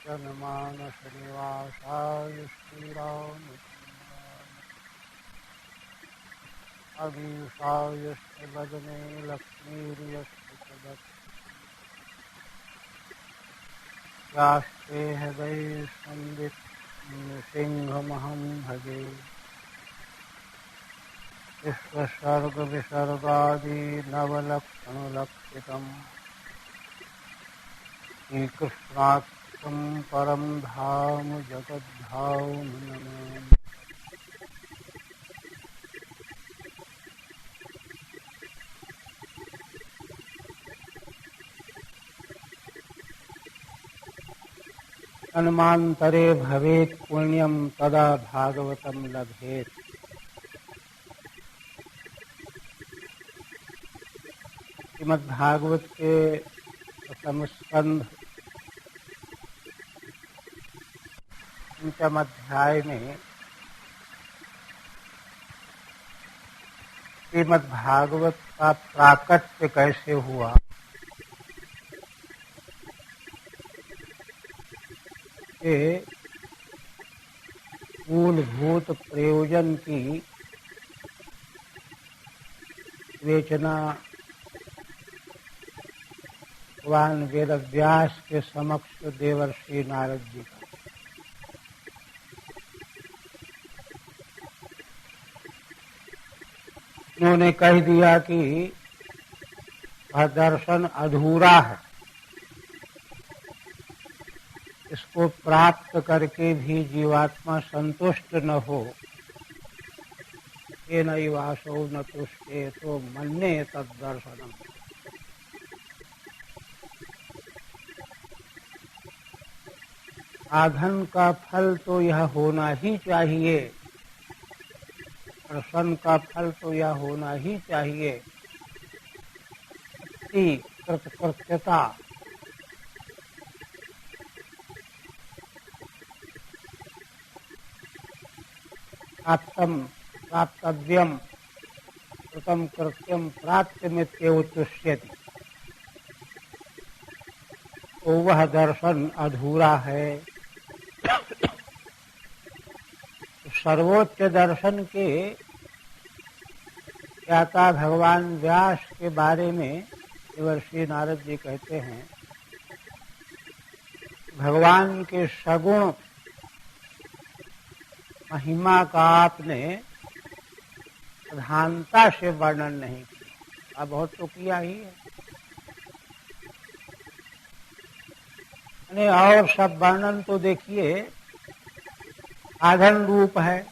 जनमानसनिवासाय श्रीरामचन्द्राय अमीषायस्य वदने लक्ष्मीर्यस्य च वक्त्यास्ते हृदये संवित् नृसिंहमहं भजे। विश्वसर्गविसर्गादि नवलक्षणलक्षितम् श्रीकृष्णाख्यं परं धाम जगद्धाम नमामि। जन्मान्तरे भवेत् पुण्यं तदा भागवतं लभेत्। श्रीमद्भागवत के प्रथम स्कंध पंचम अध्याय में श्रीमद्भागवत का प्राकट्य कैसे हुआ, के मूलभूत प्रयोजन की विवेचना भगवान वेदव्यास के समक्ष देवर्षि नारद जी का। उन्होंने कह दिया कि वह दर्शन अधूरा है, इसको प्राप्त करके भी जीवात्मा संतुष्ट न हो, ये नैवासो न तुष्टे तो मन्ये तद्दर्शनम्। साधन का फल तो यह होना ही चाहिए, दर्शन का फल तो यह होना ही चाहिए, कृतकृत्यता, प्राप्तव्यम कृतम कृत्यम प्राप्त्यमित्युच्यते। तो वह दर्शन अधूरा है। सर्वोच्च दर्शन के ज्ञाता भगवान व्यास के बारे में देवर्षि नारद जी कहते हैं, भगवान के सगुण महिमा का आपने प्रधानता से वर्णन नहीं किया। बहुत तो किया ही है, और सब वर्णन तो देखिए साधन रूप है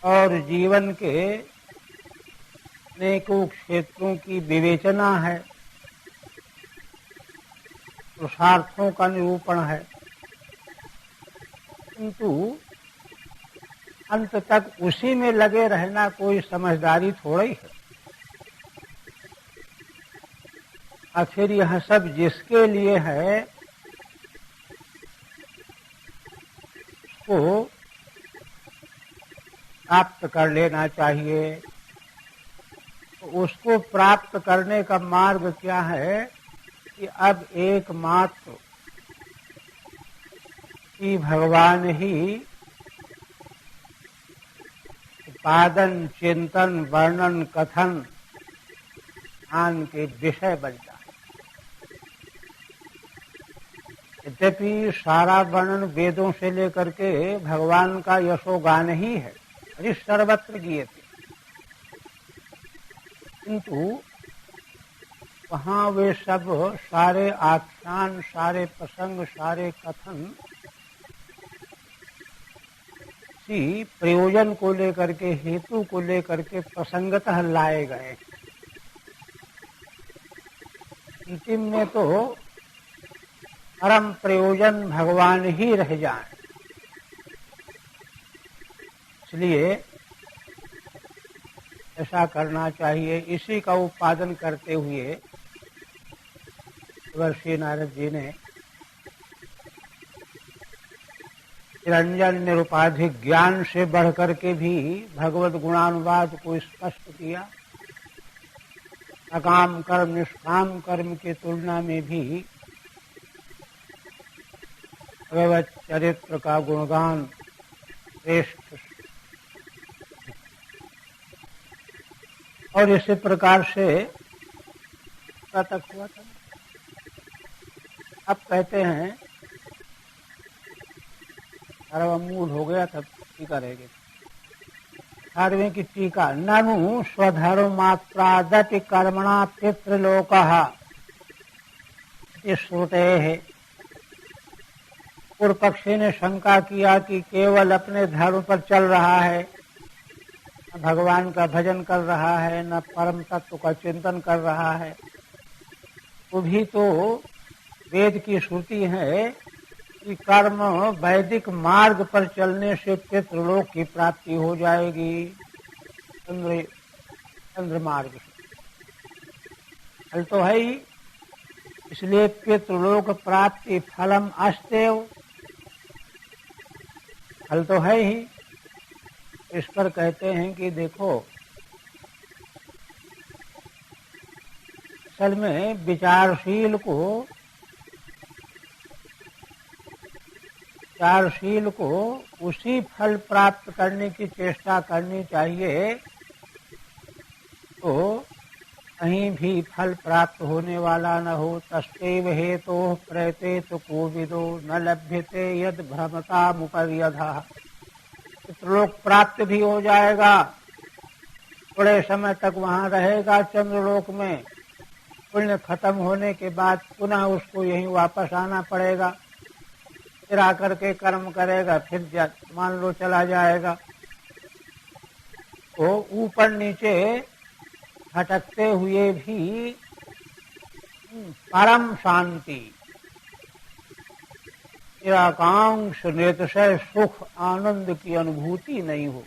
और जीवन के अनेकों क्षेत्रों की विवेचना है, पुरुषार्थों का निरूपण है, किंतु अंत तक उसी में लगे रहना कोई समझदारी थोड़ी है। आखिर यह सब जिसके लिए है उसको प्राप्त कर लेना चाहिए। तो उसको प्राप्त करने का मार्ग क्या है कि अब एकमात्र कि भगवान ही उत्पादन, चिंतन, वर्णन, कथन ज्ञान के विषय बन जाए। यद्यपि सारा वर्णन वेदों से लेकर के भगवान का यशोगान ही है, हरि सर्वत्र गीयते, किंतु वहाँ वे सब सारे आख्यान, सारे प्रसंग, सारे कथन प्रयोजन को लेकर के, हेतु को लेकर के प्रसंगतः लाए गए। अंतिम में तो परम प्रयोजन भगवान ही रह जाए। इसलिए ऐसा करना चाहिए। इसी का उत्पादन करते हुए देवर्षि नारद जी ने निरंजन निरुपाधिक ज्ञान से बढ़कर के भी भगवत गुणानुवाद को स्पष्ट किया। अकाम कर्म निष्काम कर्म की तुलना में भी भगवत चरित्र का गुणगान श्रेष्ठ और इसी प्रकार से तक हुआ था। अब कहते हैं मूल हो गया तब टीका रहेगी 18वें की टीका ननु स्वधर्मात्रादति कर्मणा पितृलोकः श्रुते है। पूर्व पक्षी ने शंका किया कि केवल अपने धर्म पर चल रहा है, न भगवान का भजन कर रहा है, न परम तत्व का चिंतन कर रहा है, वो भी तो वेद की श्रुति है कि कर्म वैदिक मार्ग पर चलने से पितृलोक की प्राप्ति हो जाएगी चंद्र मार्ग से। फल तो है ही, इसलिए पितृलोक प्राप्ति फलम अस्तेव, फल तो है ही। इस पर कहते हैं कि देखो असल में विचारशील को उसी फल प्राप्त करने की चेष्टा करनी चाहिए तो कहीं भी फल प्राप्त होने वाला न हो। तस्तेव हेतो प्रयते तो कोविदो न लभ्यते यद भ्रमता मुपर्यधा। पितृलोक प्राप्त भी हो जाएगा, थोड़े समय तक वहां रहेगा चंद्रलोक में, पुण्य खत्म होने के बाद पुनः उसको यहीं वापस आना पड़ेगा, फिर आकर के कर्म करेगा, फिर मान लो चला जाएगा। तो ऊपर नीचे भटकते हुए भी परम शांति निराकांक्ष निरतिशय सुख आनंद की अनुभूति नहीं हो।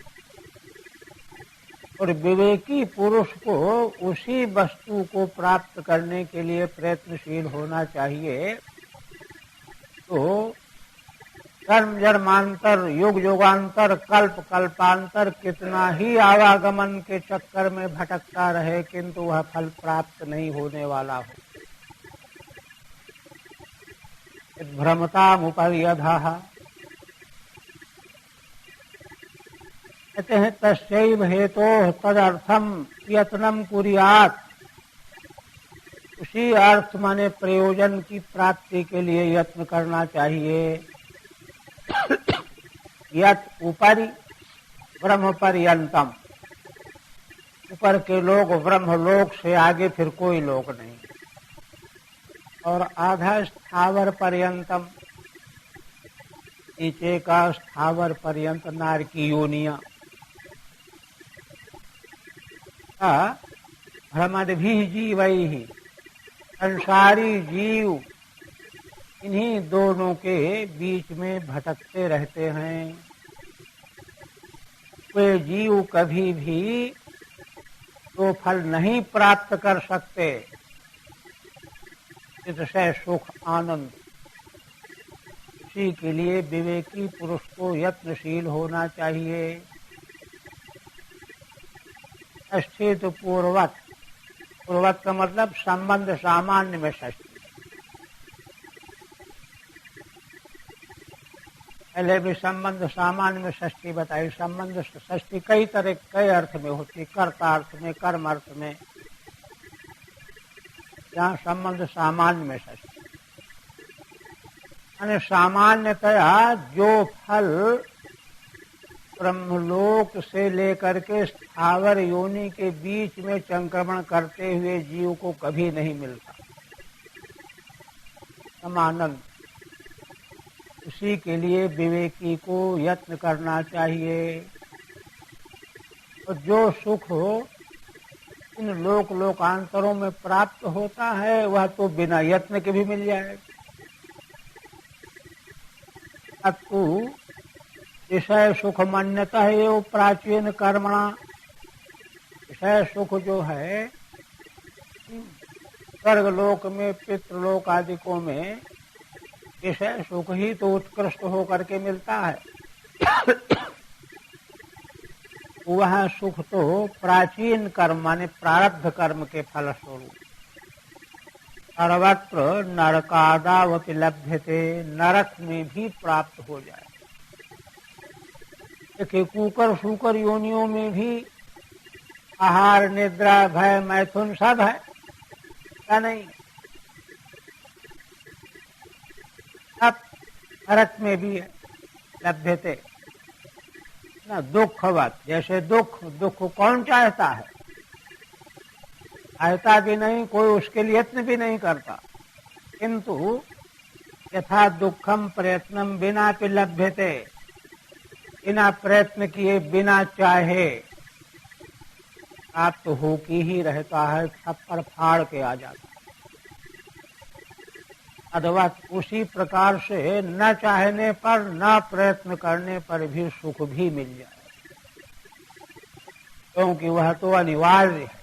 और विवेकी पुरुष को उसी वस्तु को प्राप्त करने के लिए प्रयत्नशील होना चाहिए। तो कर्म जन्मांतर युग युगांतर कल्प कल्पांतर कितना ही आवागमन के चक्कर में भटकता रहे, किंतु वह फल प्राप्त नहीं होने वाला हो। भ्रमता मुपर्यधः कहते हैं तस्यैव हेतोः तदर्थम यत्नम कुर्यात्, उसी अर्थ माने प्रयोजन की प्राप्ति के लिए यत्न करना चाहिए। यत् उपरि ब्रह्म पर्यंतम, ऊपर के लोग ब्रह्मलोक से आगे फिर कोई लोक नहीं। और आधा स्थावर पर्यंतम, नीचे का स्थावर पर्यंत नार की योनिया। भ्रमद भी जीवैहि, संसारी जीव इन्हीं दोनों के बीच में भटकते रहते हैं। वे जीव कभी भी तो फल नहीं प्राप्त कर सकते, इससे सुख आनंद। इसी के लिए विवेकी पुरुष को यत्नशील होना चाहिए। षष्ठी तो पूर्वत, पूर्वत का मतलब संबंध सामान्य में षष्ठी। पहले भी संबंध सामान्य में षष्ठी बताई। संबंध षष्ठी कई तरह कई अर्थ में होती, कर्तार्थ में, कर्म अर्थ में। यहाँ संबंध सामान्य में षष्ठी यानी सामान्यतया जो फल ब्रह्मलोक से लेकर के स्थावर योनि के बीच में संक्रमण करते हुए जीव को कभी नहीं मिलता, समानंद। उसी के लिए विवेकी को यत्न करना चाहिए। और जो सुख इन लोक लोकांतरों में प्राप्त होता है वह तो बिना यत्न के भी मिल जाएगा। अतु विषय सुख मन्यता है एवं प्राचीन कर्मणा, विषय सुख जो है स्वर्गलोक में पितृलोक आदिकों में विषय सुख ही तो उत्कृष्ट होकर के मिलता है। वह सुख तो प्राचीन कर्म माने प्रारब्ध कर्म के फलस्वरूप सर्वत्र नरकादावपि लभ्यते, नरक में भी प्राप्त हो जाए। देखिए कुकर सूकर योनियों में भी आहार निद्रा भय मैथुन सब है क्या नहीं? अब नरक में भी है लभ्यते ना दुखवत, जैसे दुख कौन चाहता है? चाहता भी नहीं, कोई उसके लिए यत्न भी नहीं करता। किंतु यथा दुखम प्रयत्नम बिना पे लभ्यते, बिना प्रयत्न किए बिना चाहे प्राप्त तो हो की ही रहता है, छप्पर फाड़ के आ जाता है। अथवा उसी प्रकार से न चाहने पर न प्रयत्न करने पर भी सुख भी मिल जाए, क्योंकि वह तो अनिवार्य है।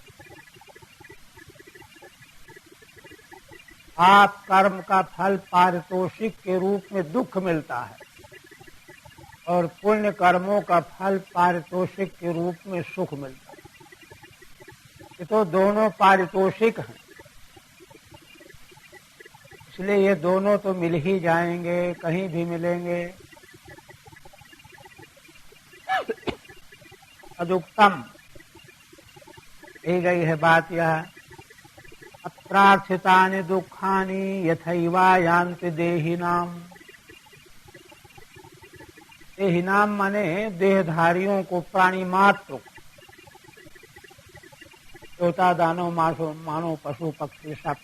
पाप कर्म का फल पारितोषिक के रूप में दुख मिलता है और पुण्य कर्मों का फल पारितोषिक के रूप में सुख मिलता है। ये तो दोनों पारितोषिक हैं, इसलिए ये दोनों तो मिल ही जाएंगे, कहीं भी मिलेंगे। अदुक्तम कही गई है बात यह, अप्रार्थितानि दुखानि यथैवा यान्ति देहिनाम। देहिनाम माने देहधारियों को, प्राणी मात्र को, देवता दानव मानव पशु पक्षी सब।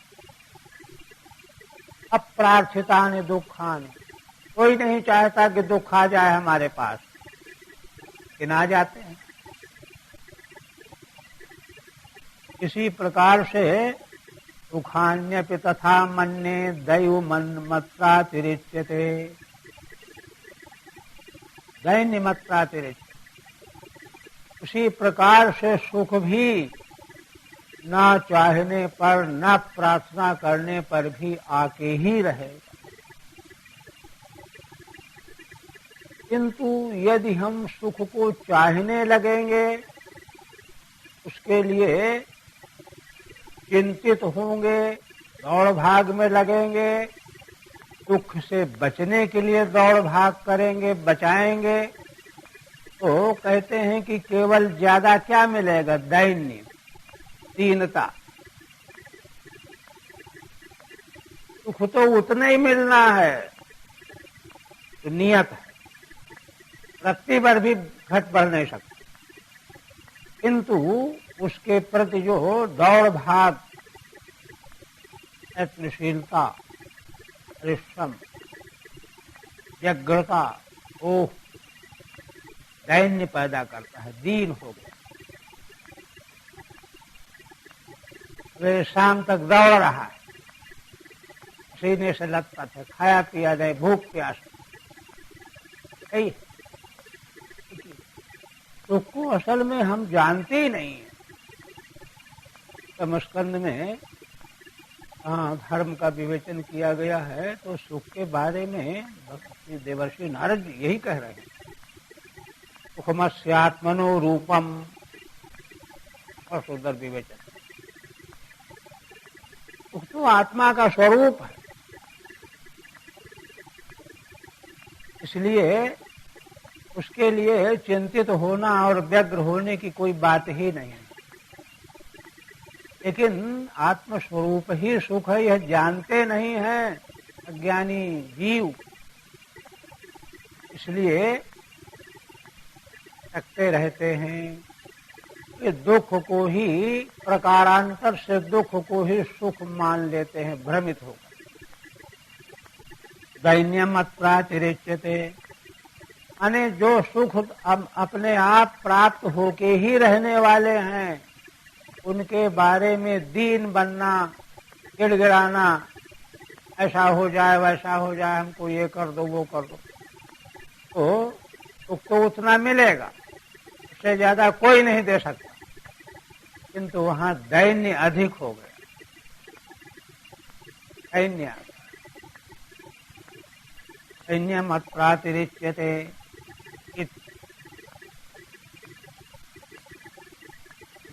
अप्रार्थितानि दुखानि, कोई नहीं चाहता कि दुख आ जाए हमारे पास, लेकिन आ जाते हैं। इसी प्रकार से सुखान्यपि तथा मन्ये दैव मन्मत्रातिरिच्यते, दैन्यमत्रातिरिच्यते। उसी प्रकार से सुख भी न चाहने पर न प्रार्थना करने पर भी आके ही रहेगा। किंतु यदि हम सुख को चाहने लगेंगे, उसके लिए चिंतित होंगे, दौड़ भाग में लगेंगे, दुख से बचने के लिए दौड़ भाग करेंगे, बचाएंगे, तो कहते हैं कि केवल ज्यादा क्या मिलेगा? दैन्य, दीनता। सुख तो उतना ही मिलना है तो नियत है, रत्ती भर भी घट बढ़ नहीं सकती। किंतु उसके प्रति जो दौड़ भाग, यत्नशीलता, परिश्रम, व्यग्रता, ओह, दैन्य पैदा करता है, दीन हो गया। वे शाम तक दौड़ रहा है, सीने से लटपट है, खाया पिया जाए, भूख प्यास है। सुख को असल में हम जानते ही नहीं है। समस्कंद में धर्म का विवेचन किया गया है, तो सुख के बारे में देवर्षि नारद जी यही कह रहे हैं, सुखमस्यात्मनो रूपम, और सुंदर विवेचन। सुख तो आत्मा का स्वरूप है, इसलिए उसके लिए चिंतित होना और व्यग्र होने की कोई बात ही नहीं है। लेकिन आत्मस्वरूप ही सुख है, यह जानते नहीं हैं अज्ञानी जीव, इसलिए थकते रहते हैं। ये दुख को ही, प्रकारांतर से दुख को ही सुख मान लेते हैं, भ्रमित होकर। दैन्यम अत्रातिरिच्यते, माने जो सुख अपने आप प्राप्त होके ही रहने वाले हैं, उनके बारे में दीन बनना, गिड़गिड़ाना, ऐसा हो जाए वैसा हो जाए, हमको ये कर दो वो कर दो, तो सुख तो उतना मिलेगा, उससे ज्यादा कोई नहीं दे सकता। किंतु वहां दैन्य अधिक हो गया, दैन्यम अत्रातिरिच्यते।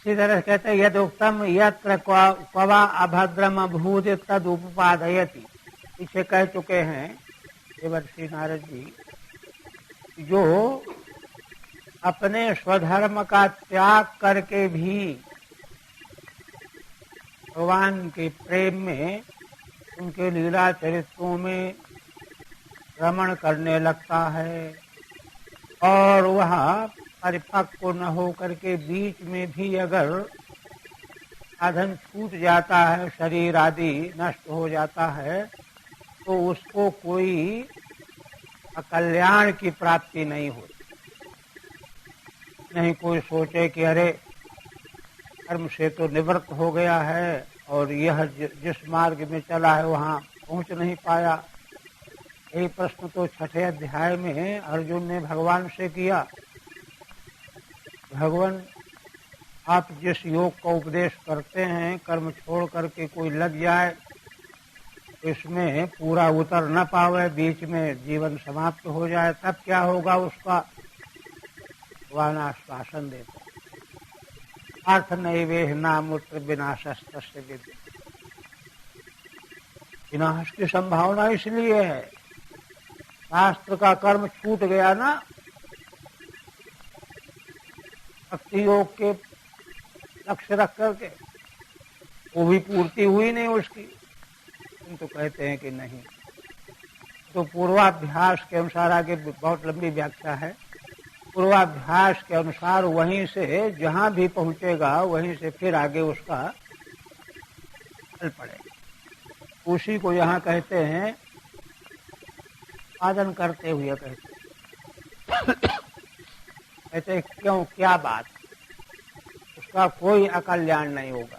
इसी तरह कहते हैं यदुक्तम यत्र क्वा अभद्रम अभूत तद उपपादयति। पीछे कह चुके हैं देवर्षि नारद जी, जो अपने स्वधर्म का त्याग करके भी भगवान के प्रेम में, उनके लीला चरित्रों में रमण करने लगता है और वह परिपक्व न हो करके बीच में भी अगर साधन छूट जाता है, शरीर आदि नष्ट हो जाता है, तो उसको कोई अकल्याण की प्राप्ति नहीं होती। नहीं कोई सोचे कि अरे कर्म से तो निवृत्त हो गया है और यह जिस मार्ग में चला है वहाँ पहुँच नहीं पाया। यही प्रश्न तो छठे अध्याय में अर्जुन ने भगवान से किया, भगवान आप जिस योग का उपदेश करते हैं, कर्म छोड़ करके कोई लग जाए, इसमें पूरा उतर न पावे, बीच में जीवन समाप्त हो जाए, तब क्या होगा उसका? भगवान आश्वासन देते, अर्थ नैवेह नामुत्र विनाशस्तस्य विद्यते। विनाश की संभावना इसलिए है, शास्त्र का कर्म छूट गया ना, भक्ति योग के लक्ष्य रख करके, वो भी पूर्ति हुई नहीं उसकी। तो कहते हैं कि नहीं, तो पूर्वाभ्यास के अनुसार, आगे बहुत लंबी व्याख्या है, पूर्वाभ्यास के अनुसार वहीं से जहां भी पहुंचेगा वहीं से फिर आगे उसका फल पड़ेगा। उसी को यहाँ कहते हैं साधन करते हुए कहते हैं क्यों, क्या बात, उसका कोई अकल्याण नहीं होगा।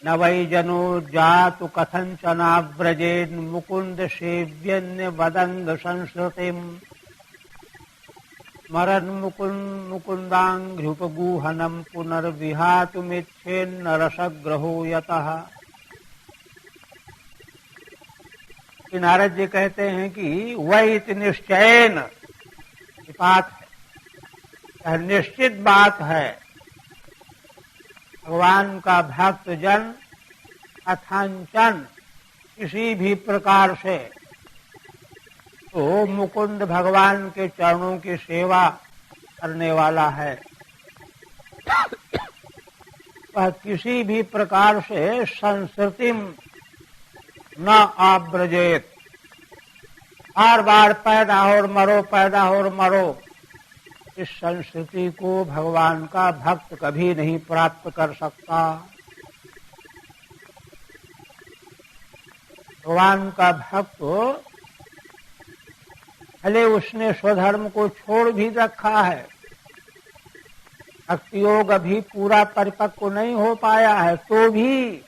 न वै जनो जातु कथंचनाव्रजेन् मुकुंद सेव्यन्य वदंग संस्कृतिम् स्मरन् मुकुंदांघ्रुपगूहनम् पुनर्विहातुमिच्छेन्न रसग्रहो यतः। नारद जी कहते हैं कि वह निश्चयन बात है, निश्चित बात है, भगवान का भक्त जन अथांचन किसी भी प्रकार से तो मुकुंद भगवान के चरणों की सेवा करने वाला है, वह किसी भी प्रकार से संस्कृतिम न आव्रजेत, बार बार पैदा हो और मरो, पैदा हो और मरो, इस संस्कृति को भगवान का भक्त कभी नहीं प्राप्त कर सकता। भगवान का भक्त भले उसने स्वधर्म को छोड़ भी रखा है, भक्ति योग अभी पूरा परिपक्व नहीं हो पाया है, तो भी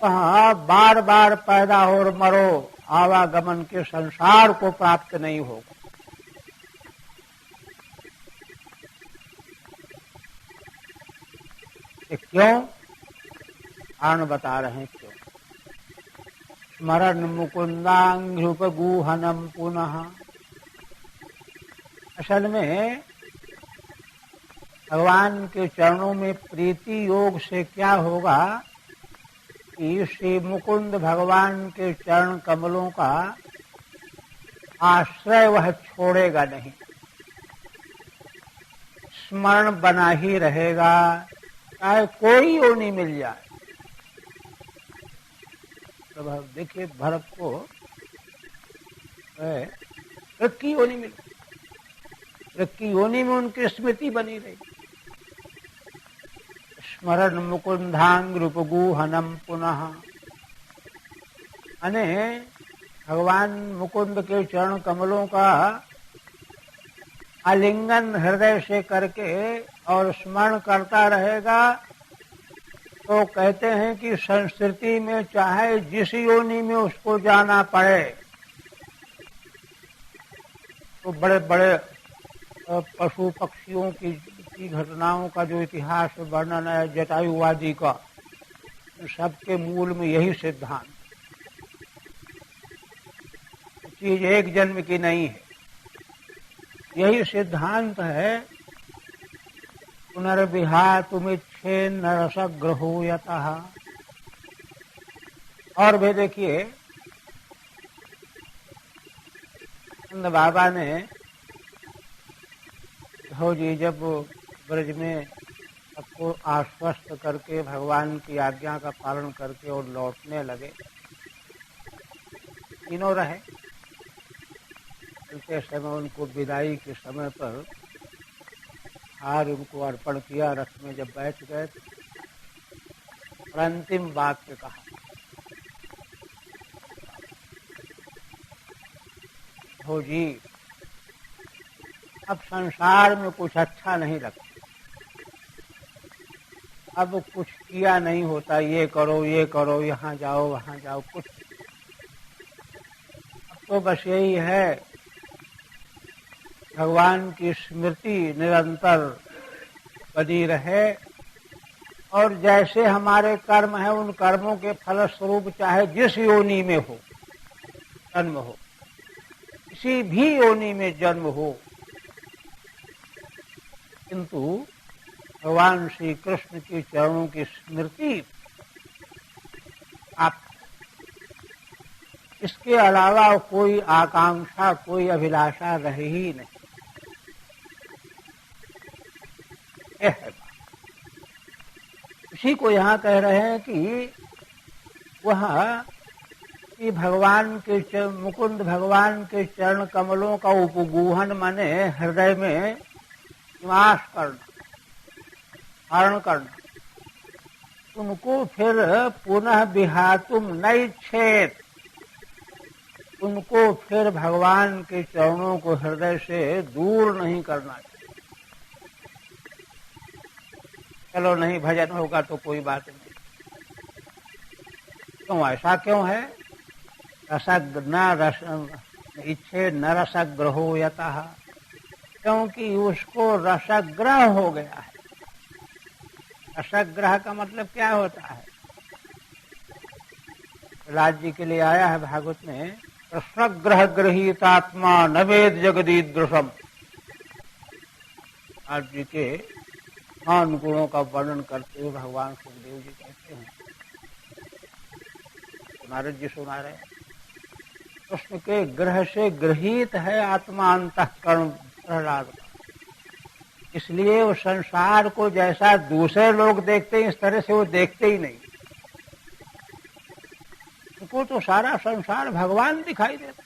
वहाँ बार बार पैदा हो और मरो, आवागमन के संसार को प्राप्त नहीं होगा। क्यों? कारण बता रहे हैं क्यों। स्मरण मुकुंदांघ्रुपगूहनम पुनः, असल में भगवान के चरणों में प्रीति योग से क्या होगा कि श्री मुकुंद भगवान के चरण कमलों का आश्रय वह छोड़ेगा नहीं, स्मरण बना ही रहेगा, चाहे कोई योनि मिल जाए। तो देखिए भरत को रक्की योनि मिली, रक्की योनि में उनकी स्मृति बनी रही। स्मरण मुकुंदांघ्रुपगूहनम पुनः, अने भगवान मुकुंद के चरण कमलों का आलिंगन हृदय से करके और स्मरण करता रहेगा, तो कहते हैं कि संस्कृति में चाहे जिस योनि में उसको जाना पड़े, तो बड़े बड़े पशु पक्षियों की घटनाओं का जो इतिहास वर्णन है जटायुवादी का, सबके मूल में यही सिद्धांत, चीज एक जन्म की नहीं है। यही सिद्धांत है पुनर्विहातुमिच्छे नरसग्रहो यतः। और भी देखिए, नंद बाबा ने हो जी जब ब्रज में सबको आश्वस्त करके भगवान की आज्ञा का पालन करके और लौटने लगे, तीनों रहे। चलते समय उनको विदाई के समय पर हार उनको अर्पण किया, रथ में जब बैठ गए और अंतिम वाक्य कहा, हो जी अब संसार में कुछ अच्छा नहीं लगता, अब कुछ किया नहीं होता, ये करो यहाँ जाओ वहां जाओ, कुछ अब तो बस यही है भगवान की स्मृति निरंतर बनी रहे और जैसे हमारे कर्म है उन कर्मों के फलस्वरूप चाहे जिस योनि में हो जन्म हो, किसी भी योनि में जन्म हो, किंतु भगवान श्री कृष्ण के चरणों की स्मृति आप, इसके अलावा कोई आकांक्षा कोई अभिलाषा रही ही नहीं। इसी को यहाँ कह रहे हैं कि वह कि भगवान के मुकुंद भगवान के चरण कमलों का उपगूहन माने हृदय में निवास करना, धारण करना, उनको फिर पुनः विहातुम नैच्छेद, उनको फिर भगवान के चरणों को हृदय से दूर नहीं करना चाहिए। चलो नहीं भजन होगा तो कोई बात नहीं, क्यों ऐसा क्यों है? इच्छे न रसग्रहो यतः, क्योंकि उसको रसग्रह हो गया है। रसग्रह का मतलब क्या होता है? प्रहलाद जी के लिए आया है भागवत में, रसग्रह गृहीतात्मा न वेद जगदीदृशम। आज जी के महान गुणों का वर्णन करते हुए भगवान सुखदेव जी कहते हैं, नारद जी सुना रहे, कृष्ण के ग्रह से गृहीत है आत्मा अंतःकरण प्रहलाद का, इसलिए वो संसार को जैसा दूसरे लोग देखते हैं इस तरह से वो देखते ही नहीं। उनको तो सारा संसार भगवान दिखाई देता,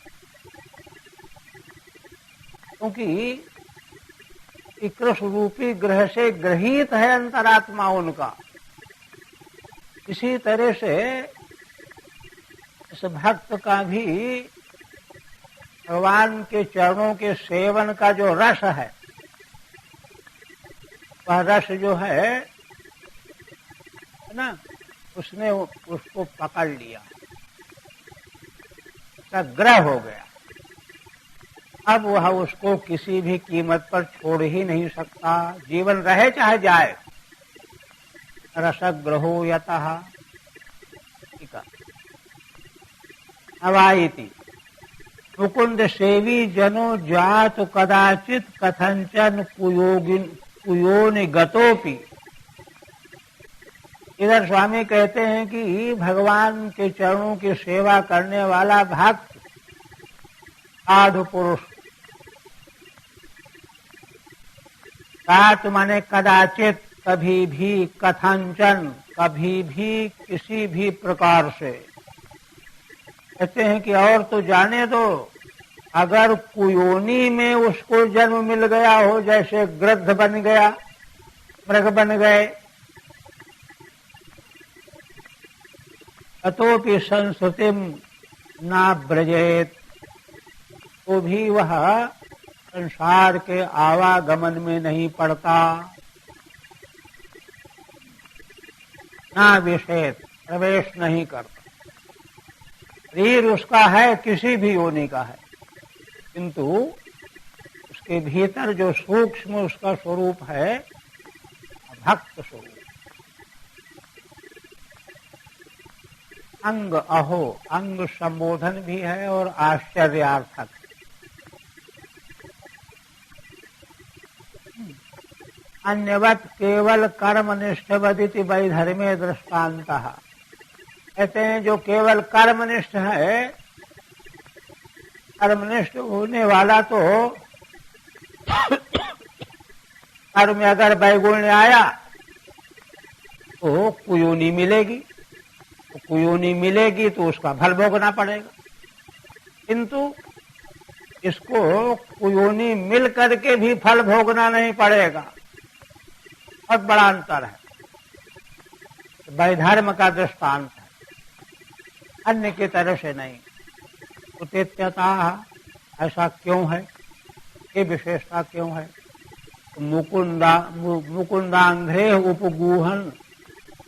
क्योंकि कृष्ण रूपी ग्रह से गृहीत है अंतरात्मा उनका। इसी तरह से इस भक्त का भी भगवान के चरणों के सेवन का जो रस है, वह रस जो है ना, उसने उसको पकड़ लिया, ग्रह हो गया। अब वह उसको किसी भी कीमत पर छोड़ ही नहीं सकता, जीवन रहे चाहे जाए। रसग्रहो यतः। ठीक है, अवाइति मुकुंद सेवी जनो जात कदाचित कथंचन कुयोनि गतोपि। इधर स्वामी कहते हैं कि भगवान के चरणों की सेवा करने वाला भक्त साधु पुरुष, जात माने कदाचित, कभी भी, कथंचन कभी भी, किसी भी प्रकार से। कहते हैं कि और तो जाने दो, अगर कुयोनी में उसको जन्म मिल गया हो, जैसे गृध्र बन गया, मृग बन गए, अतोपि संस्कृतिम ना ब्रजेत, तो भी वह संसार के आवागमन में नहीं पड़ता। ना विषेद, प्रवेश नहीं करता। शरीर उसका है, किसी भी योनि का है, किंतु उसके भीतर जो सूक्ष्म उसका स्वरूप है, भक्त स्वरूप। अंग अहो, अंग संबोधन भी है और आश्चर्यार्थक। अन्यवत केवल कर्मनिष्ठवदिति वैधर्मे दृष्टान्तः। कहते हैं जो केवल कर्मनिष्ठ है, कर्मनिष्ठ होने वाला तो कर्म में अगर वैगुण्य आया तो कुयोनी मिलेगी, तो कुयोनी मिलेगी तो उसका फल भोगना पड़ेगा। किंतु इसको कुयोनी मिल करके भी फल भोगना नहीं पड़ेगा, बहुत बड़ा अंतर है। वैधर्म का दृष्टांत है, अन्य की तरह से नहीं। उतेत्यता ऐसा क्यों है, ये विशेषता क्यों है? मुकुंदांध्रे उपगूहन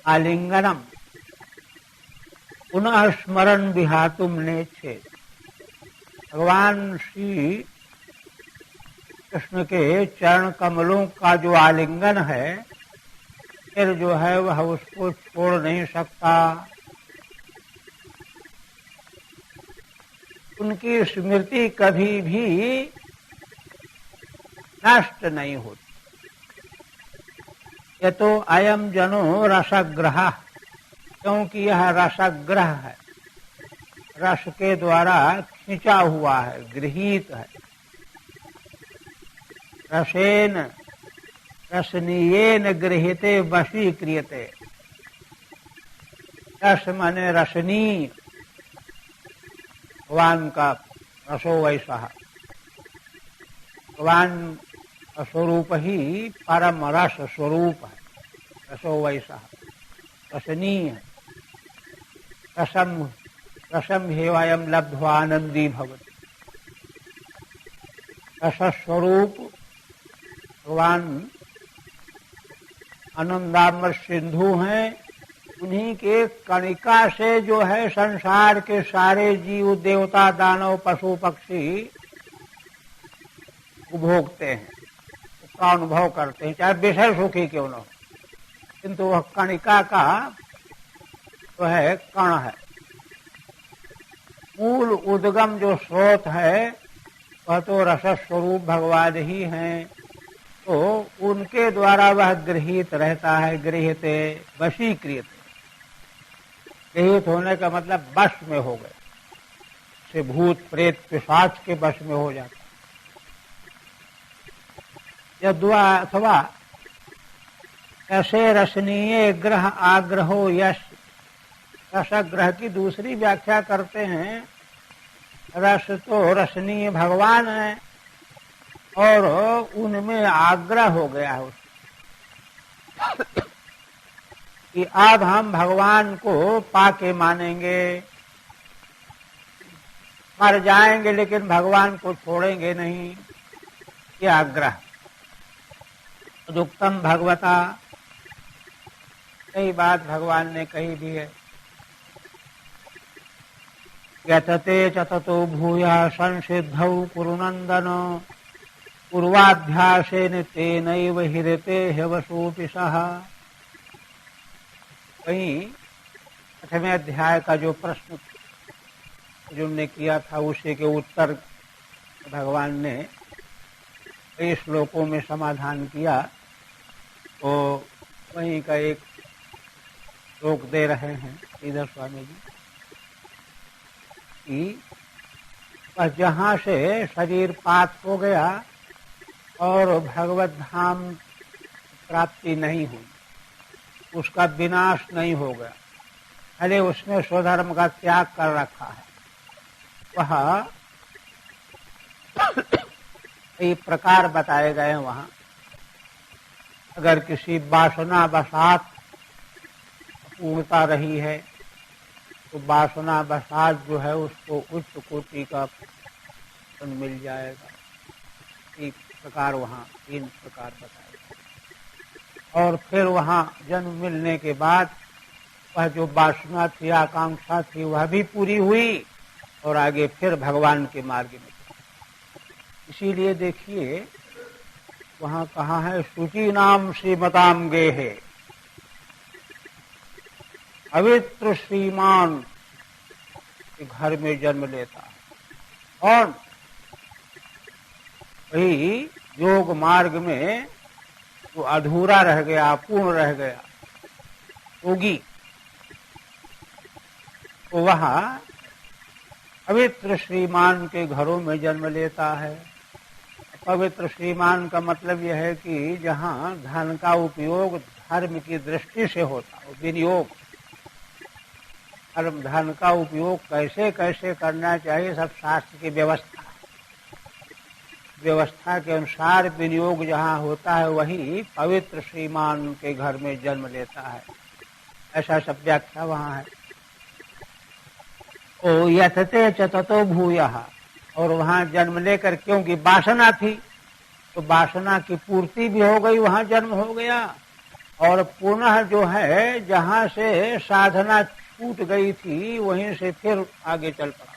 आलिंगनम पुनः स्मरण विहातुम नेच्छे। भगवान श्री कृष्ण के चरण कमलों का जो आलिंगन है, फिर जो है वह उसको छोड़ नहीं सकता। उनकी स्मृति कभी भी नष्ट नहीं होती। ये तो अयम जनो रसग्रह, क्योंकि यह रसग्रह है, रस के द्वारा खींचा हुआ है, गृहीत है। रसेन रसनीयेन गृहीते वशीक्रियते। रस माने रसनीय, भगवान का रसो वैसा। भगवान स्वरूप ही परम रस स्वरूप है, रसो वैसा रसनीय है। रसम हेवायम लब्ध्वा आनंदी भवति। रस स्वरूप भगवान आनंदामृत सिंधु हैं। उन्हीं के कणिका से जो है संसार के सारे जीव देवता दानव पशु पक्षी उपभोगते हैं, उसका अनुभव करते हैं, चाहे विषय सुखी क्यों न हो, किंतु वह कणिका का जो है कण है। मूल उद्गम जो स्रोत है वह तो रस स्वरूप भगवान ही हैं, तो उनके द्वारा वह गृहीत रहता है। गृहीते वशीक्रियते, गृहीत होने का मतलब वश में हो गए, से भूत प्रेत पिशाच के वश में हो जाता। यद्वा अथवा ऐसे रसनीय ग्रह आग्रहो यश। रसग्रह की दूसरी व्याख्या करते हैं, रस तो रसनीय भगवान है और उनमें आग्रह हो गया है कि अब हम भगवान को पाके मानेंगे, मर जाएंगे लेकिन भगवान को छोड़ेंगे नहीं, ये आग्रह। दुक्तम भगवता, कई बात भगवान ने कही भी है। यतते चततो भूया संसिद्धौ कुरुनंदन पूर्वाभ्यासेन तेनैव हिरते ह्यवसोऽपि सः। कहीं 8वें अध्याय का जो प्रश्न अर्जुन ने किया था, उसी के उत्तर भगवान ने कई श्लोकों में समाधान किया, तो वहीं का एक श्लोक दे रहे हैं श्रीधर स्वामी जी कि बस जहाँ से शरीर पात हो गया और भगवत धाम प्राप्ति नहीं हुई, उसका विनाश नहीं हो गया, भले उसने स्वधर्म का त्याग कर रखा है, वह कई प्रकार बताए गए हैं। वहाँ अगर किसी वासना वसात पूर्णता रही है तो वासना वसात जो है उसको उच्च कोटि का फल मिल जाएगा। एक प्रकार वहाँ 3 प्रकार बताए। और फिर वहाँ जन्म मिलने के बाद वह जो वासना थी, आकांक्षा थी, वह भी पूरी हुई और आगे फिर भगवान के मार्ग में। इसीलिए देखिए वहाँ कहा है, शुचि नाम श्रीमताम गेहे पवित्र श्रीमान के घर में जन्म लेता है। और वही योग मार्ग में वो अधूरा रह गया, अपूर्ण रह गया, योगी, तो वहाँ पवित्र श्रीमान के घरों में जन्म लेता है। पवित्र श्रीमान का मतलब यह है कि जहाँ धन का उपयोग धर्म की दृष्टि से होता हो, विनियोग, धन का उपयोग कैसे कैसे करना चाहिए, सब शास्त्र की व्यवस्था के अनुसार विनियोग जहाँ होता है, वही पवित्र श्रीमान के घर में जन्म लेता है। ऐसा सब व्याख्या वहाँ है। तो यथते च ततो भूयः, और वहाँ जन्म लेकर, क्योंकि वासना थी तो वासना की पूर्ति भी हो गई, वहाँ जन्म हो गया। और पुनः जो है जहाँ से साधना छूट गई थी वहीं से फिर आगे चल पड़ा।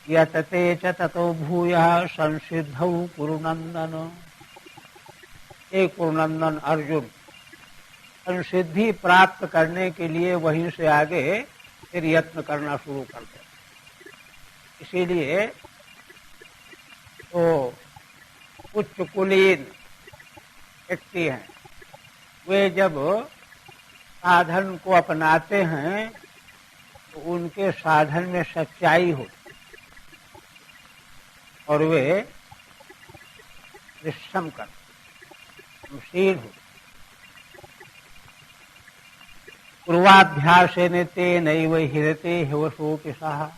यतते च ततो भूयः संसिद्धौ कुरुनंदन, एक कुरुनंदन अर्जुन संसिद्धि प्राप्त करने के लिए वहीं से आगे फिर यत्न करना शुरू कर दे। इसीलिए तो उच्च कुलीन व्यक्ति हैं, वे जब साधन को अपनाते हैं तो उनके साधन में सच्चाई हो और वे परिश्रम कर शील हो। पूर्वाभ्यासेन तेनैव ह्रियते ह्यवशोऽपि सः,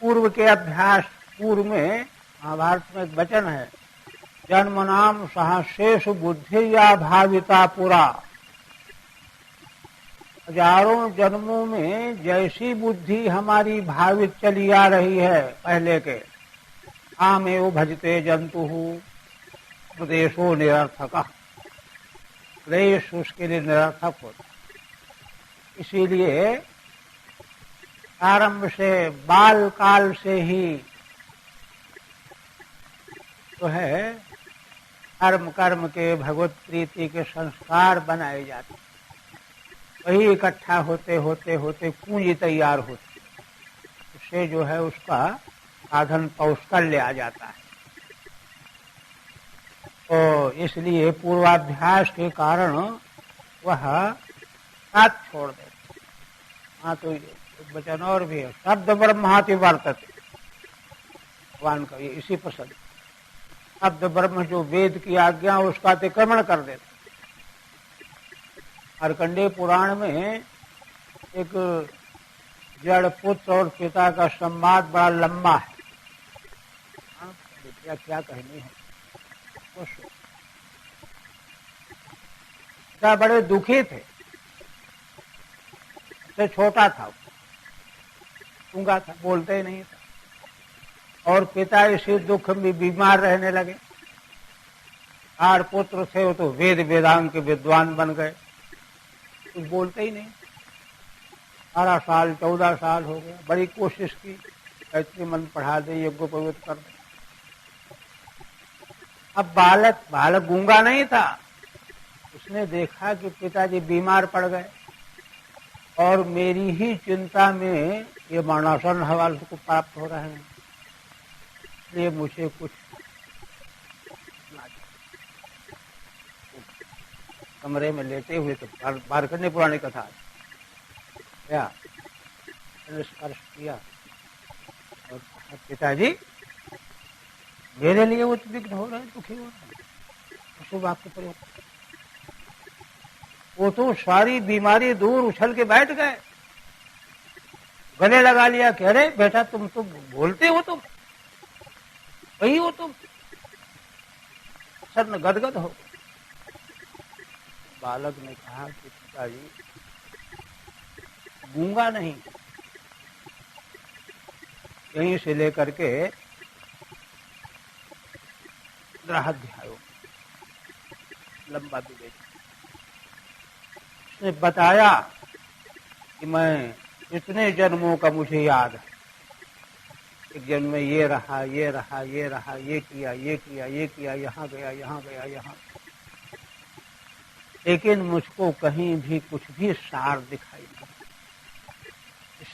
पूर्व के अभ्यास, पूर्व में महाभारत में एक वचन है, जन्मनाम सहस्रेषु बुद्धिर्या भाविता पुरा, हजारों जन्मों में जैसी बुद्धि हमारी भावित चली आ रही है पहले के, आमेव भजते जंतु उपदेशो निरर्थक, उपदेश उसके लिए निरर्थक होता। इसीलिए आरंभ से, बाल काल से ही तो है कर्म कर्म के भगवत प्रीति के संस्कार बनाए जाते, वही इकट्ठा होते होते होते पूंजी तैयार होती, उससे जो है उसका साधन पौष्कल्य आ जाता है। तो इसलिए पूर्वाभ्यास के कारण वह साथ छोड़ दे। हाँ, तो वचन और भी है, शब्द ब्रह्माति वर्तते, भगवान का ये इसी पसंद, शब्द ब्रह्म जो वेद की आज्ञा उसका अतिक्रमण कर देता। मार्कंडेय पुराण में एक जड़ पुत्र और पिता का संवाद बड़ा लंबा है, क्या कहनी है। पिता बड़े दुखी थे, से छोटा था, गूंगा था, बोलते ही नहीं था, और पिता इसी दुख में बीमार रहने लगे। 8 पुत्र थे, वो तो वेद वेदांग के विद्वान बन गए, कुछ बोलते ही नहीं। 12 साल 14 साल हो गए, बड़ी कोशिश की, गायत्री मंत्र पढ़ा दे, यज्ञ पवित्र कर दे। अब बालक गूंगा नहीं था, उसने देखा कि पिताजी बीमार पड़ गए और मेरी ही चिंता में ये मरणासन हवाल को प्राप्त हो रहे हैं, इसलिए मुझे कुछ कमरे में लेटे हुए तो मार्कंडेय पुराण कथा क्या स्पर्श किया और पिताजी मेरे लिए उद्विग्न हो रहे हैं, दुखी हो रहे हैं, शुभ आपके प्रयोग। वो तो सारी बीमारी दूर उछल के बैठ गए, गले लगा लिया, कह रहे बेटा तुम तो बोलते हो, तुम वही हो, तुम सर गदगद हो। बालक ने कहा कि पिताजी गूंगा नहीं, यहीं से लेकर के 15 अध्यायों लंबा विवेक, उसने बताया कि मैं इतने जन्मों का मुझे याद है, एक जन्म में ये रहा, ये रहा, ये रहा, ये किया, ये किया, ये किया, यहाँ गया, यहाँ गया, यहाँ, लेकिन मुझको कहीं भी कुछ भी सार दिखाई नहीं।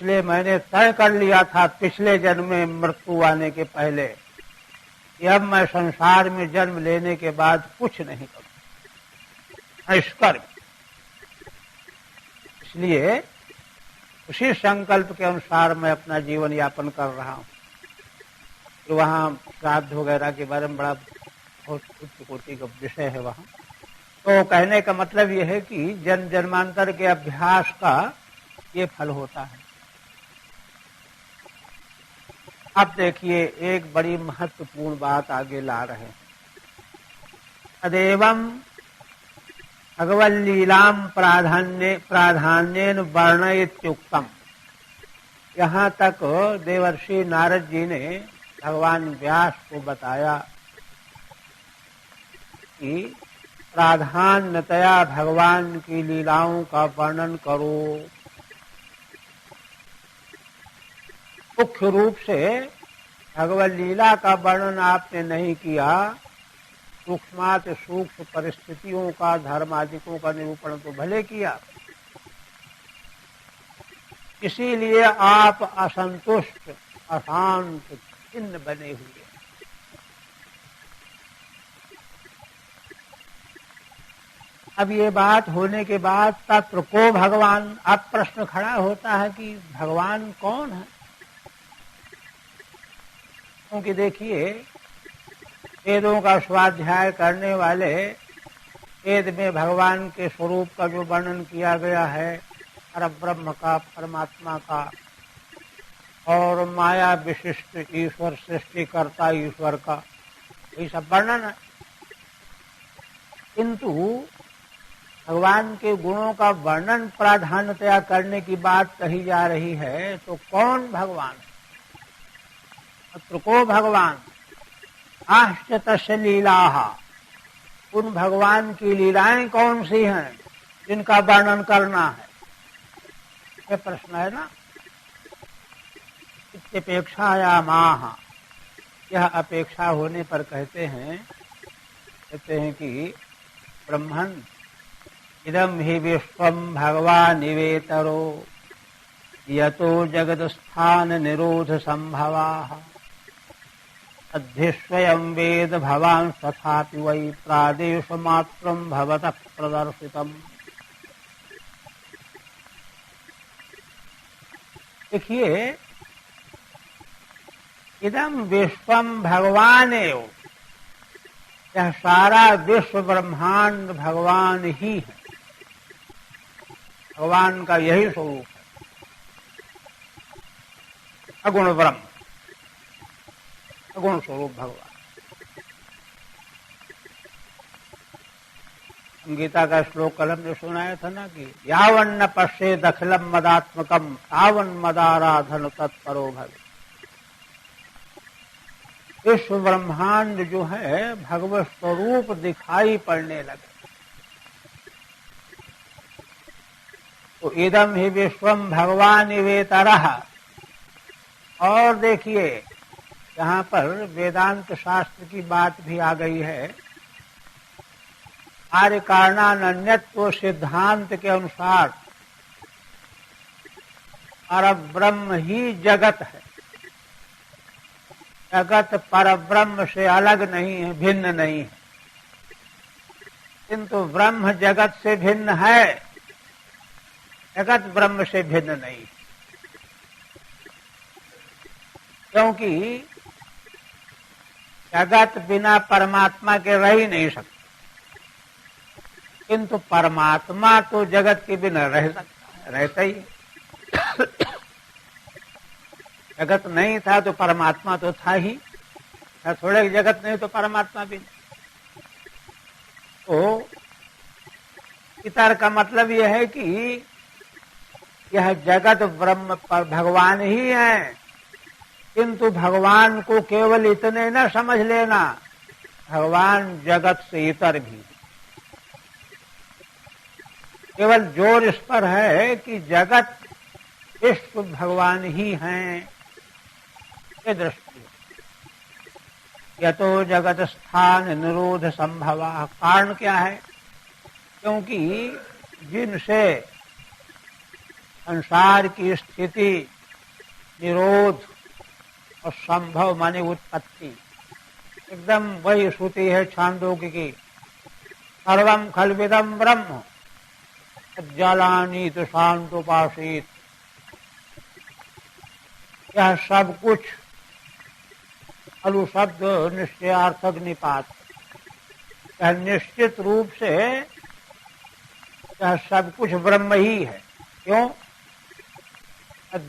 इसलिए मैंने तय कर लिया था पिछले जन्म में मृत्यु आने के पहले कि अब मैं संसार में जन्म लेने के बाद कुछ नहीं करूं, निष्कर्म। इसलिए उसी संकल्प के अनुसार मैं अपना जीवन यापन कर रहा हूं। तो वहाँ श्राद्ध वगैरह के बारे में बड़ा बहुत उच्च कोटि का विषय है वहाँ। तो कहने का मतलब यह है कि जन्म जन्मांतर के अभ्यास का ये फल होता है। अब देखिए एक बड़ी महत्वपूर्ण बात आगे ला रहे हैं। अदेवं भगवल लीलाम प्राधान्येन वर्णयित्युक्तम। यहाँ तक देवर्षि नारद जी ने भगवान व्यास को बताया कि प्राधान्यतया भगवान की लीलाओं का वर्णन करो। मुख्य रूप से भगवत लीला का वर्णन आपने नहीं किया, सूक्ष्मात सूक्ष्म परिस्थितियों का, धर्मादिकों का निरूपण तो भले किया, इसीलिए आप असंतुष्ट अशांत खिन्न बने हुए। अब ये बात होने के बाद तत्र को भगवान, अब प्रश्न खड़ा होता है कि भगवान कौन है। क्योंकि देखिए वेदों का स्वाध्याय करने वाले वेद में भगवान के स्वरूप का जो वर्णन किया गया है, परब्रह्म का, परमात्मा का और माया विशिष्ट ईश्वर, सृष्टिकर्ता ईश्वर का, ये सब वर्णन है। किंतु भगवान के गुणों का वर्णन प्राधान्यतया करने की बात कही जा रही है, तो कौन भगवान? अत्र को भगवान आश्च तस्य लीलाः। उन भगवान की लीलाएं कौन सी हैं जिनका वर्णन करना है, ये प्रश्न है ना। इत्यपेक्षायामाह, यह अपेक्षा होने पर कहते हैं कि ब्रह्मन् इदं हि विश्वं भगवानिवेतरो यतो जगदस्थान निरोध संभवाः अध्यस्वयं वेद भवान् तथापि वै प्रादेश मात्रं भवतः प्रदर्शितम्। देखिए इदं विश्वं भगवानेव, यह सारा विश्व ब्रह्मांड भगवान ही है, भगवान का यही स्वरूप है, अगुण ब्रह्म, अगुण स्वरूप भगवान। गीता का श्लोक कल हमने सुनाया था ना कि यावन्न पश्येद अखिलम मदात्मकम तावन मदाराधन तत्परो भवे। विश्व ब्रह्मांड जो है भगवत स्वरूप दिखाई पड़ने लगे। तो इदम ही विश्वम भगवान वेतरः। और देखिए यहाँ पर वेदांत शास्त्र की बात भी आ गई है। आर्य कारणान्यत्व सिद्धांत के अनुसार परब्रह्म ही जगत है। जगत परब्रह्म से अलग नहीं है, भिन्न नहीं है, किंतु ब्रह्म जगत से भिन्न है, जगत ब्रह्म से भिन्न नहीं है। क्योंकि जगत बिना परमात्मा के रह ही नहीं सकता, किंतु परमात्मा तो जगत के बिना रह सकता है, रहता ही। जगत नहीं था तो परमात्मा तो था ही, थोड़े जगत नहीं तो परमात्मा भी नहीं। तो इतर का मतलब यह है कि यह जगत ब्रह्म पर भगवान ही है, किंतु भगवान को केवल इतने न समझ लेना, भगवान जगत से इतर भी। केवल जोर इस पर है कि जगत विश्व भगवान ही हैं, ये दृष्टि। यतो जगत स्थान निरोध संभव। कारण क्या है? क्योंकि जिनसे संसार की स्थिति, निरोध और संभव माने उत्पत्ति, एकदम वही श्रुति है छांदोग्य की। सर्वं खल्विदं ब्रह्म जलानीत शांतोपासीत। यह सब कुछ खलु शब्द निश्चयार्थक निपात, यह निश्चित रूप से यह सब कुछ ब्रह्म ही है। क्यों?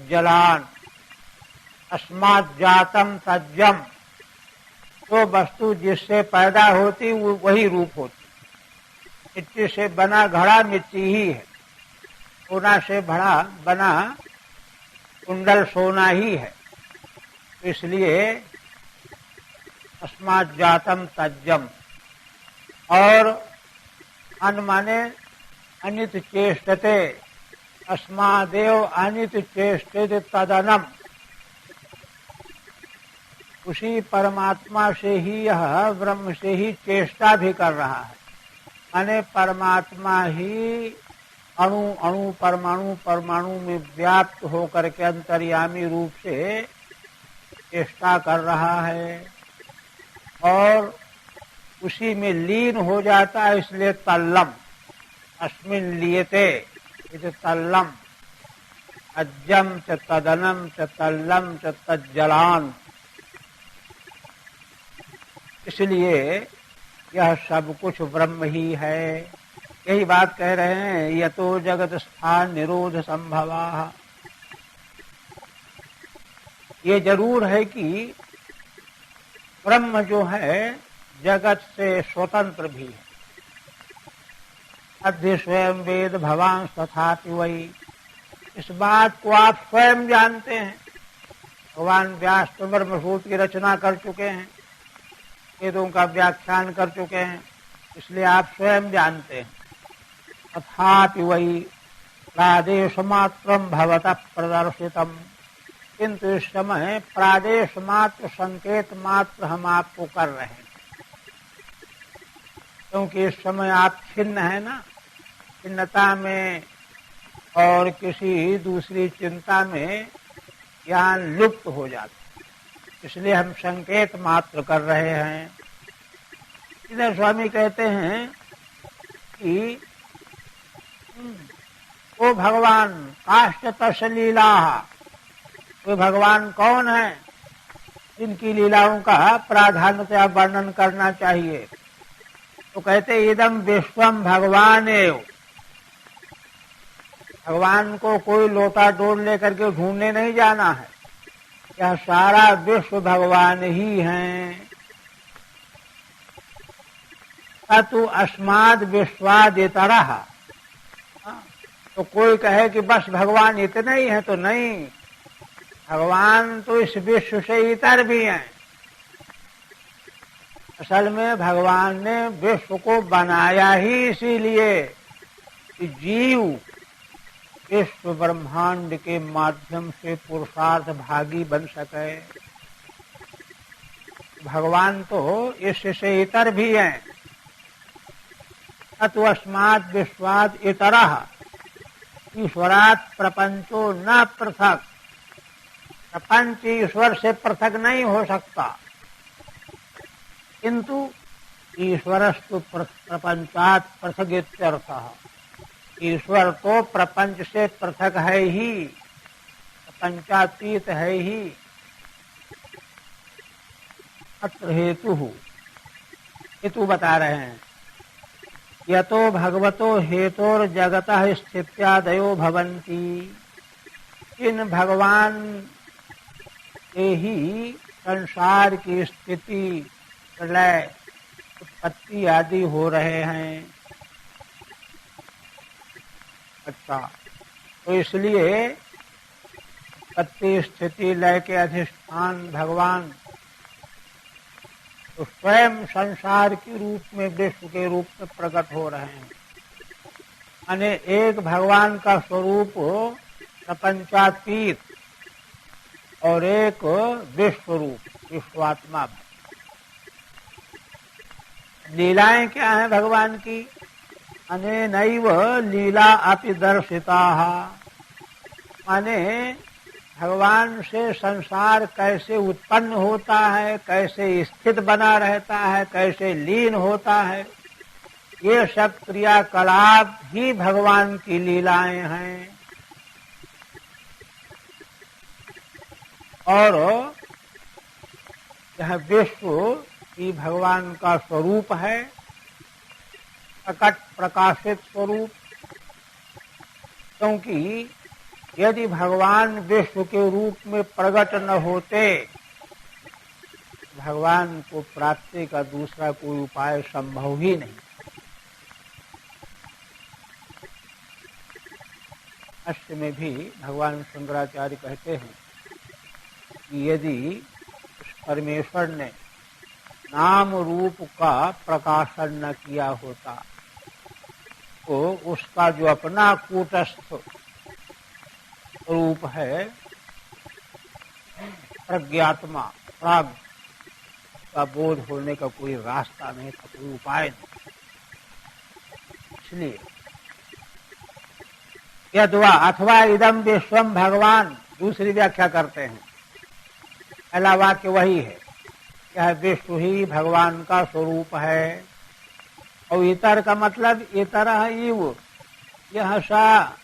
जलान अस्मात् जातम तज्जम, तो वस्तु जिससे पैदा होती वही रूप होती। मिट्टी से बना घड़ा मिट्टी ही है, सोना से बना कुंडल सोना ही है। इसलिए अस्मात् जातम तज्जम, और अन माने अनित चेष्टते, अस्मादेव अनित चेष्टते तदनम। उसी परमात्मा से ही यह ब्रह्म से ही चेष्टा भी कर रहा है। माने परमात्मा ही अणु अणु परमाणु परमाणु में व्याप्त होकर के अंतर्यामी रूप से चेष्टा कर रहा है और उसी में लीन हो जाता है। इसलिए तल्लम अस्मिन् लीयते, इति तल्लम अज्जम च तदनम च तल्लम च तज्जलान। इसलिए यह सब कुछ ब्रह्म ही है। यही बात कह रहे हैं, यतो जगत स्थान निरोध संभवा। ये जरूर है कि ब्रह्म जो है जगत से स्वतंत्र भी है। अध्य स्वयं वेद भवान तथापि वही, इस बात को आप स्वयं जानते हैं। भगवान व्यास तो ब्रह्मसूत्र की रचना कर चुके हैं, वेदों का व्याख्यान कर चुके हैं, इसलिए आप स्वयं जानते हैं। तथापि वही प्रादेश मात्रम भवतः प्रदर्शितम, किंतु इस समय प्रादेश मात्र संकेत मात्र हम आपको कर रहे हैं, क्योंकि इस समय आप छिन्न है ना, छिन्नता में और किसी दूसरी चिंता में ज्ञान लुप्त हो जाता, इसलिए हम संकेत मात्र कर रहे हैं। इधर स्वामी कहते हैं कि वो भगवान काष्ठ तस् लीला, वो भगवान कौन है जिनकी लीलाओं का प्राधान्यतया वर्णन करना चाहिए। तो कहते इदम विश्वम भगवान एव, भगवान को कोई लोटा डोल लेकर के ढूंढने नहीं जाना है, यह सारा विश्व भगवान ही हैं। अतु अस्माद विश्वाद इतरः, तो कोई कहे कि बस भगवान इतने ही है, तो नहीं, भगवान तो इस विश्व से इतर भी हैं। असल में भगवान ने विश्व को बनाया ही इसीलिए कि जीव विश्व ब्रह्मांड के माध्यम से पुरुषार्थ भागी बन सके। भगवान तो इससे इतर भी हैं। अतु अस्मात् विश्वात् इतरः, ईश्वरात् प्रपंचो न पृथक, प्रपंच ईश्वर से पृथक नहीं हो सकता, किंतु ईश्वरस्तु प्रपंचात् पृथक इत्यर्थः, ईश्वर तो प्रपंच से पृथक है ही, प्रपंचातीत है ही। अत्र हेतु बता रहे हैं, यतो भगवतो हेतोर जगतः स्थित्यादयो भवन्ति, इन भगवान के ही संसार की स्थिति प्रलय उत्पत्ति आदि हो रहे हैं। अच्छा, तो इसलिए उत्पत्ति स्थिति लय के अधिष्ठान भगवान तो स्वयं संसार के रूप में विश्व के रूप में प्रकट हो रहे हैं। यानी एक भगवान का स्वरूप प्रपंचातीत और एक विश्व रूप विश्वात्मा। लीलाएं क्या हैं भगवान की? अनेनैव लीला अपि दर्शिताः, माने भगवान से संसार कैसे उत्पन्न होता है, कैसे स्थित बना रहता है, कैसे लीन होता है, ये सब क्रियाकलाप ही भगवान की लीलाएं हैं। और यह विश्व ही भगवान का स्वरूप है, प्रकट प्रकाशित स्वरूप। क्योंकि यदि भगवान विश्व के रूप में प्रकट न होते, भगवान को प्राप्ति का दूसरा कोई उपाय संभव ही नहीं। भाष्य में भी भगवान शंकराचार्य कहते हैं कि यदि परमेश्वर ने नाम रूप का प्रकाशन न किया होता तो उसका जो अपना कूटस्थ रूप है, प्रज्ञात्मा प्राग का बोध होने का कोई रास्ता नहीं था, कोई उपाय नहीं। इसलिए यद्वा अथवा इदम विश्वम भगवान, दूसरी व्याख्या करते हैं। पहला वाक्य वही है, यह विश्व ही भगवान का स्वरूप है। और इतर का मतलब इतर इव, यह सा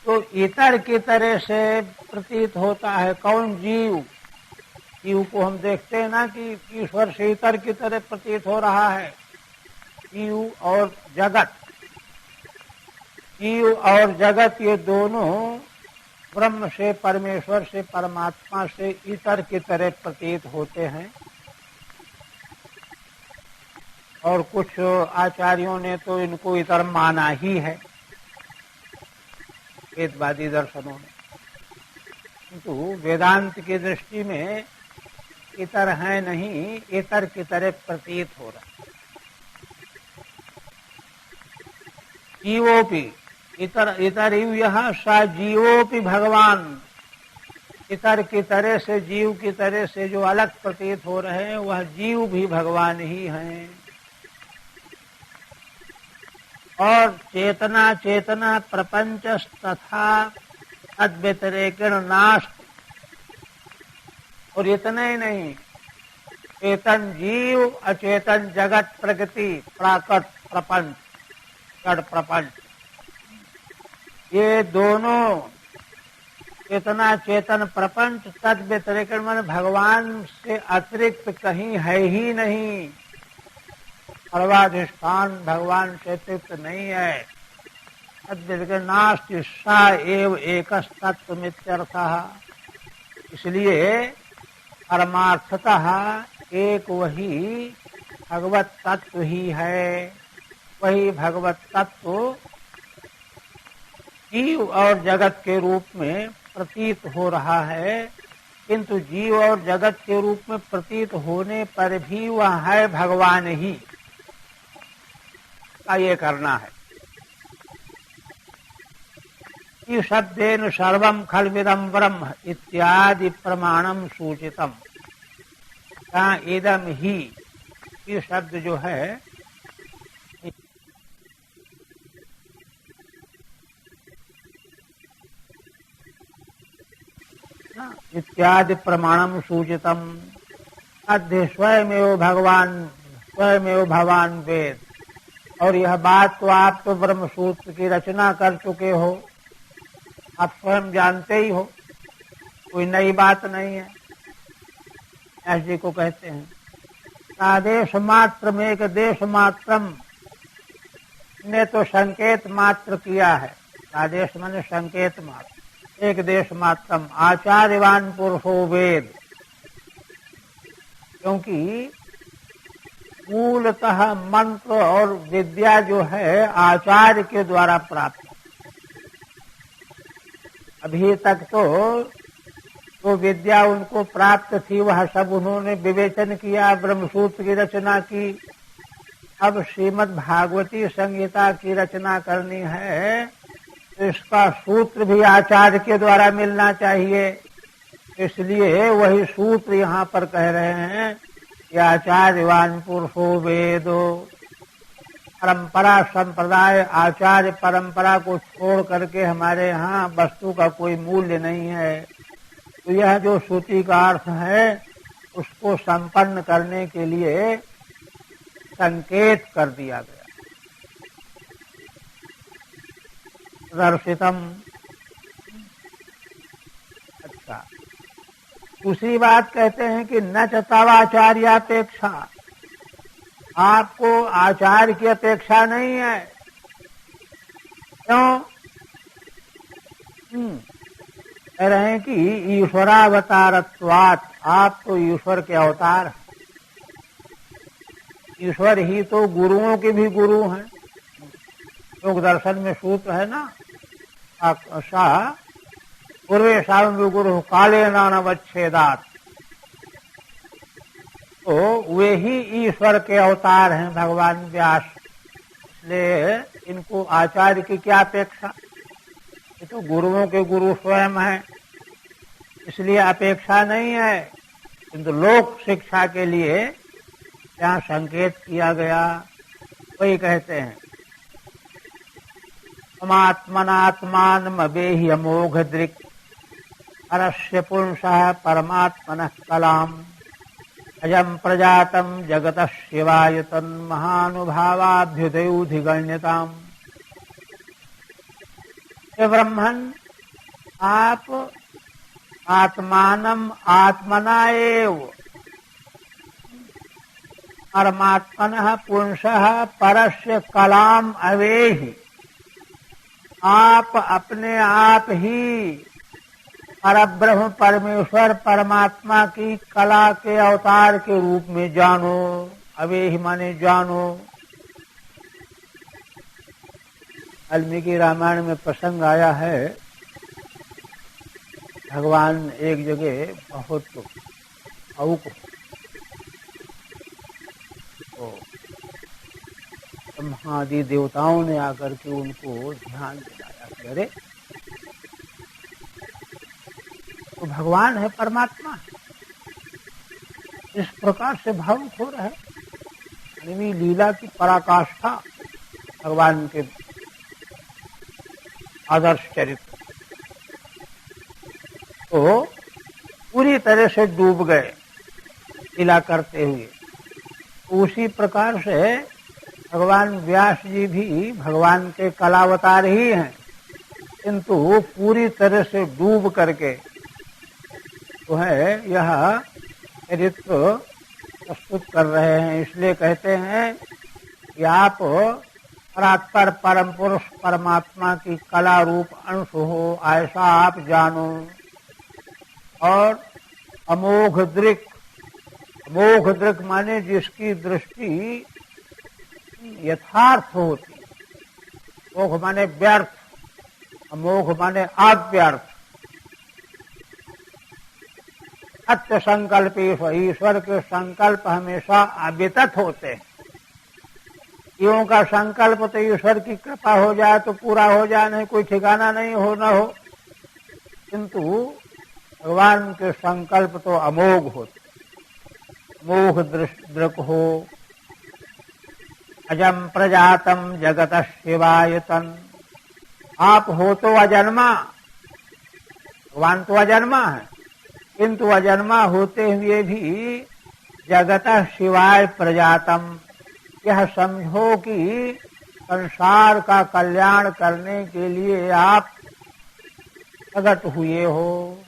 तो इतर की तरह से प्रतीत होता है। कौन? जीव। जीव को हम देखते हैं ना कि ईश्वर से इतर की तरह प्रतीत हो रहा है। जीव और जगत, जीव और जगत ये दोनों ब्रह्म से, परमेश्वर से, परमात्मा से इतर की तरह प्रतीत होते हैं। और कुछ आचार्यों ने तो इनको इतर माना ही है, वेदवादी दर्शनों में। किंतु वेदांत की दृष्टि में इतर है नहीं, इतर की तरह प्रतीत हो रहा है। जीवोपि इतर इतर यह सा जीवोपि भगवान, इतर की तरह से, जीव की तरह से जो अलग प्रतीत हो रहे हैं वह जीव भी भगवान ही हैं। और चेतना चेतना प्रपंच तथा तद्व्यतिरेकेण नास्ति। और इतना ही नहीं, चेतन जीव, अचेतन जगत, प्रकृति, प्राकृत प्रपंच, जड़ प्रपंच, ये दोनों चेतना चेतन प्रपंच तद्व्यतिरेकेण माने भगवान से अतिरिक्त कहीं है ही नहीं। सर्वाधिष्ठान भगवान से अतिरिक्त नहीं है। तद्व्यतिरेकेण नास्ति सा एव एकस्तत्वमित्यर्थः। इसलिए परमार्थतः एक वही भगवत तत्व ही है। वही भगवत तत्व जीव और जगत के रूप में प्रतीत हो रहा है, किंतु जीव और जगत के रूप में प्रतीत होने पर भी वह है भगवान ही का ये करना है। कि शब्देन सर्वम खल्विदम ब्रह्म इत्यादि प्रमाणम सूचितम। जहाँ इदम ही ये शब्द जो है इत्यादि प्रमाणम सूचितम, अध्य स्वयमेव भगवान, स्वयमेव भगवान वेद। और यह बात तो आप तो ब्रह्म सूत्र की रचना कर चुके हो, आप स्वयं जानते ही हो, कोई नई बात नहीं है। व्यास जी को कहते हैं आदेश मात्र में एक देश मात्रम ने तो संकेत मात्र किया है। आदेश माने संकेत मात्र, एक देश मात्रम आचार्यवान पुरुषो वेद। क्योंकि मूलतः मंत्र और विद्या जो है आचार्य के द्वारा प्राप्त। अभी तक तो विद्या उनको प्राप्त थी, वह सब उन्होंने विवेचन किया, ब्रह्मसूत्र की रचना की। अब श्रीमद् भागवती संहिता की रचना करनी है तो इसका सूत्र भी आचार्य के द्वारा मिलना चाहिए। इसलिए वही सूत्र यहाँ पर कह रहे हैं कि आचार्यवान पुरुषो वेदो। परंपरा संप्रदाय आचार्य परंपरा को छोड़ करके हमारे यहाँ वस्तु का कोई मूल्य नहीं है। तो यह जो श्रुति का अर्थ है उसको संपन्न करने के लिए संकेत कर दिया गया। दर्शितम। अच्छा, दूसरी बात कहते हैं कि न च तवाचार्यापेक्षा, आपको आचार्य की अपेक्षा नहीं है। क्यों? कह रहे हैं कि ईश्वरावतारत्वात्, आप तो ईश्वर के अवतार हैं। ईश्वर ही तो गुरुओं के भी गुरु हैं। योग दर्शन में सूत्र है ना, पूर्वे सावं गुरु काले नानवच्छेदात। तो वे ही ईश्वर के अवतार हैं भगवान व्यास, इसलिए इनको आचार्य की क्या अपेक्षा। ये तो गुरुओं के गुरु स्वयं हैं, इसलिए अपेक्षा नहीं है। किंतु लोक शिक्षा के लिए यहाँ संकेत किया गया। वही कहते हैं समात्मनात्मानमवेहि अमोघ दृक् परस्य पुंसः परमात्मनः कलाम् अयम् प्रजातम् जगतः शिवाय तन्महानुभावाभ्युदयोधिगण्यताम्। हे ब्रह्मन, आप आत्मानम आत्मना एव परमात्मनः पुंसः परस्य कलाम् अवेहि, आप अपने आप ही परब्रह्म परमेश्वर परमात्मा की कला के अवतार के रूप में जानो। अवेहि माने जानो। वाल्मीकि रामायण में प्रसंग आया है, भगवान एक जगह बहुत भावुक हो, ब्रह्मादि देवताओं ने आकर के उनको ध्यान दिलाया। अरे तो भगवान है, परमात्मा है, इस प्रकार से भावुक हो रहे। यानी लीला की पराकाष्ठा भगवान के आदर्श चरित्र, तो पूरी तरह से डूब गए लीला करते हुए। उसी प्रकार से भगवान व्यास जी भी भगवान के कलावतार ही हैं, किंतु पूरी तरह से डूब करके जो है यह चरित्र प्रस्तुत कर रहे हैं। इसलिए कहते हैं कि आप परात्पर परम पुरुष परमात्मा की कला रूप अंश हो, ऐसा आप जानो। और अमोघ दृक्, अमोघ दृक् माने जिसकी दृष्टि यथार्थ होती। मोघ माने व्यर्थ, अमोघ माने अव्यर्थ। सत्य संकल्प, ईश्वर के संकल्प हमेशा अवितत होते हैं। जीवों का संकल्प तो ईश्वर की कृपा हो जाए तो पूरा हो जाए, नहीं कोई ठिकाना नहीं हो न हो, किंतु भगवान के संकल्प तो अमोघ होते। मोघ दृक् हो। अजम प्रजातम जगत शिवायतन, आप हो तो अजन्मा, भगवान तो अजन्मा है, किंतु अजन्मा होते हुए भी जगत शिवाय प्रजातम, यह समझो कि संसार का कल्याण करने के लिए आप प्रकट हुए हो।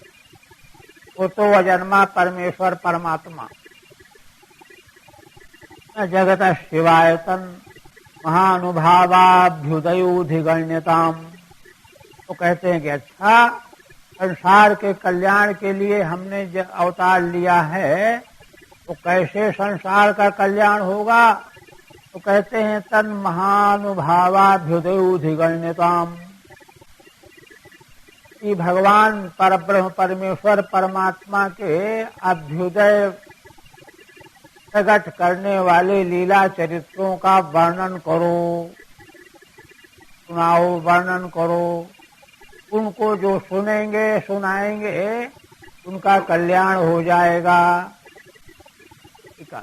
वो तो अजन्मा परमेश्वर परमात्मा। जगत शिवायतन महानुभावाभ्युदयोधिगण्यताम। तो कहते हैं कि अच्छा, संसार के कल्याण के लिए हमने जो अवतार लिया है तो कैसे संसार का कल्याण होगा। तो कहते हैं तन महानुभावाभ्युदयोधिगण्यताम, कि भगवान परब्रह्म परमेश्वर परमात्मा के अभ्युदय प्रकट करने वाले लीला चरित्रों का वर्णन करो, सुनाओ, वर्णन करो। उनको जो सुनेंगे सुनाएंगे उनका कल्याण हो जाएगा। ठीक है।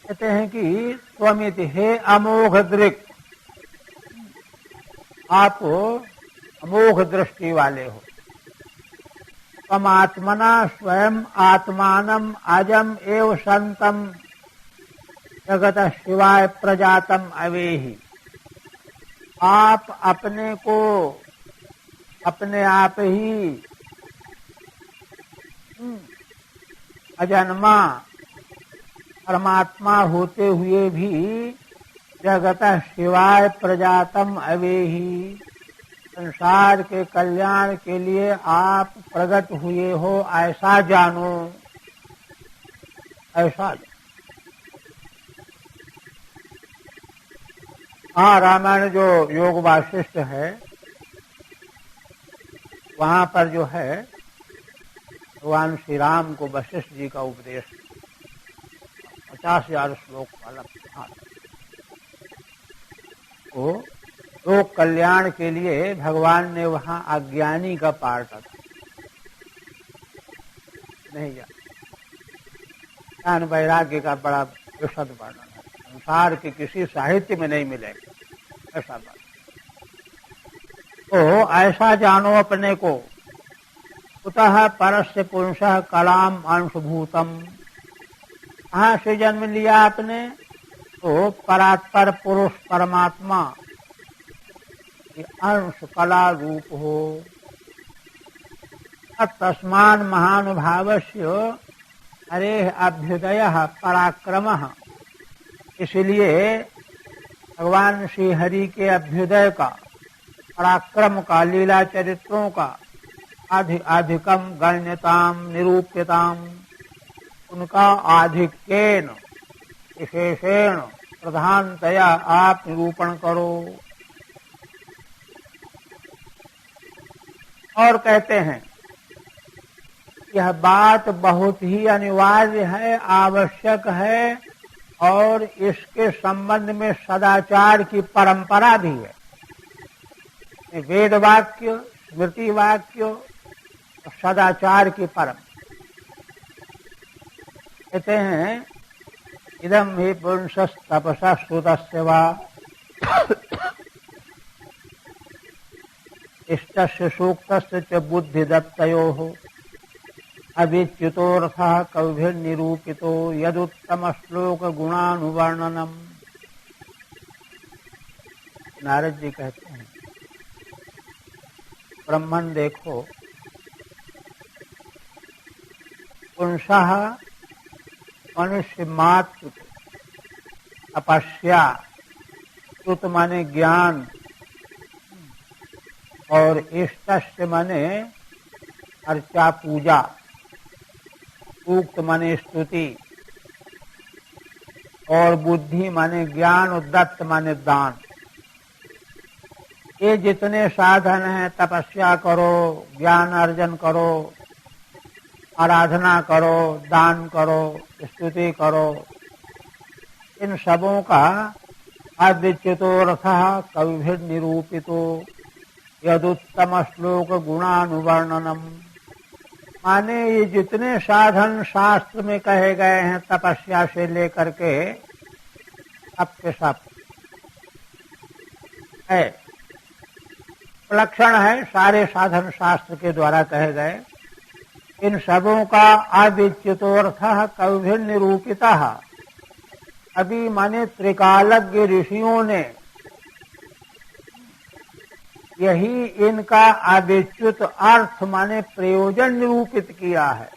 कहते हैं कि त्वमिति, हे अमोघ दृक्, आप अमोघ दृष्टि वाले हो। त्वमात्मना स्वयं आत्मानम अजम एव संतम जगत शिवाय प्रजातम अवेहि। आप अपने को अपने आप ही अजन्मा परमात्मा होते हुए भी जगत शिवाय प्रजातम अवेहि, संसार के कल्याण के लिए आप प्रकट हुए हो, ऐसा जानो, ऐसा। हाँ, रामायण जो योग वासिष्ठ है वहां पर जो है भगवान श्री राम को वशिष्ठ जी का उपदेश 50,000 श्लोक वाला तो लोक कल्याण के लिए भगवान ने वहां अज्ञानी का पार्ट नहीं जा। ज्ञान वैराग्य का बड़ा विशद वर्णन है, संसार के किसी साहित्य में नहीं मिलेगा ऐसा बात। तो ऐसा जानो अपने को, कुतः परस्य पुरुषः कलाम अंशभूतम, कहाँ से जन्म लिया आपने? तो परात्पर पुरुष परमात्मा ये अंश कला रूप हो। तस्मान महानुभावस्य हरे अभ्युदय पराक्रमः, इसलिए भगवान श्री हरि के अभ्युदय का, पराक्रम का, लीला चरित्रों का अधिकम गण्यताम निरूप्यताम, उनका आधिक्येन विशेषेण प्रधानतया आप निरूपण करो। और कहते हैं यह बात बहुत ही अनिवार्य है, आवश्यक है, और इसके संबंध में सदाचार की परंपरा भी है। वेद वाक्य, स्मृति वाक्य, सदाचार की परंपरा। कहते हैं इदम ही पुंसस् तपसा श्रुतस्य वा इष्टस्य सूक्तस्य च बुद्धिदत्तयोः अविच्युतोऽर्थः कविभिर्निरूपितो यदुत्तम श्लोक गुणानुवर्णनम। नारद जी कहते हैं ब्रह्मन देखो, पुंसः मनुष्य मात्र तपस्या, श्रुत माने ज्ञान, और इष्टस्य माने अर्चा पूजा, सूक्त माने स्तुति, और बुद्धि माने ज्ञान, और दत्त माने दान। ये जितने साधन हैं, तपस्या करो, ज्ञान अर्जन करो, आराधना करो, दान करो, स्तुति करो, इन सबों का अविच्युतोऽर्थः कविभिर्निरूपितो यदुत्तम श्लोक गुणानुवर्णनम, माने ये जितने साधन शास्त्र में कहे गए हैं, तपस्या से लेकर के सबके सब है, लक्षण है, सारे साधन शास्त्र के द्वारा कहे गए। इन सबों का अविच्युतोऽर्थः कविभिर्निरूपितः, अभी माने त्रिकालज्ञ ऋषियों ने यही इनका अविच्युत अर्थ माने प्रयोजन निरूपित किया है,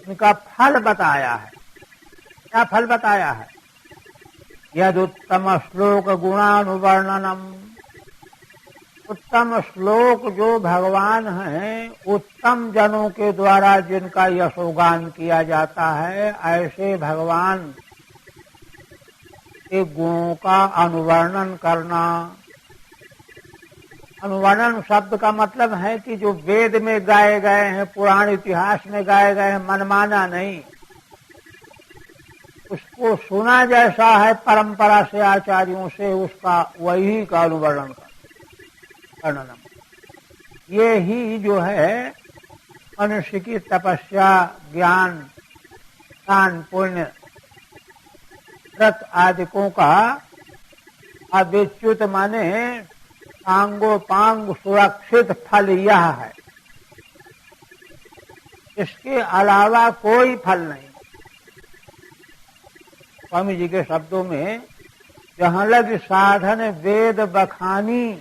इनका फल बताया है। क्या फल बताया है? यदुत्तम श्लोक गुणानुवर्णनम, उत्तम श्लोक जो भगवान हैं, उत्तम जनों के द्वारा जिनका यशोगान किया जाता है, ऐसे भगवान के गुणों का अनुवर्णन करना। अनुवर्णन शब्द का मतलब है कि जो वेद में गाए गए हैं, पुराण इतिहास में गाए गए हैं, मनमाना नहीं, उसको सुना जैसा है परंपरा से, आचार्यों से, उसका वही का अनुवर्णन करना। ये ही जो है मनुष्य की तपस्या, ज्ञान, दान, पुण्य व्रत आदिकों का अविच्युत माने सांगोपांग सुरक्षित फल यह है, इसके अलावा कोई फल नहीं। स्वामी जी के शब्दों में, जहां लग साधन वेद बखानी,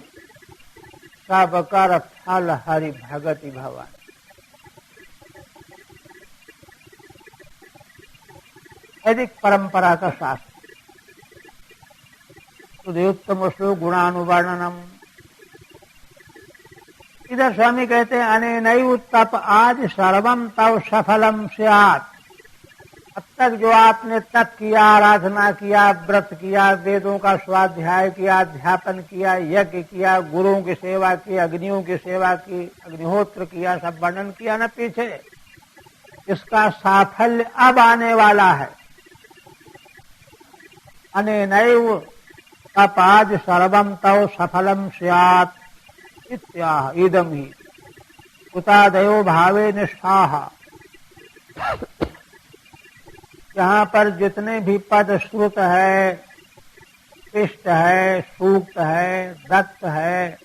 सब कर फल हरि भगति भवानी। वैदिक परंपरा का शास्त्र सुदयुक्तम श्लोक गुणानुवर्णनम। इधर स्वामी कहते हैं अनेनैव तप आदि सर्वम तव सफलम स्यात्। अब तक जो आपने तप किया, आराधना किया, व्रत किया, वेदों का स्वाध्याय किया, अध्यापन किया, यज्ञ किया, गुरुओं की सेवा की, अग्नियों की सेवा की, अग्निहोत्र किया, सब वर्णन किया न पीछे, इसका साफल्य अब आने वाला है। अनेनैव तपाद सर्वम तव सफलम स्यात् इत्याह इदम ही उतादयो भावे निष्ठाः। यहाँ पर जितने भी पद श्रुत है, इष्ट है, सूक्त है, दत्त है,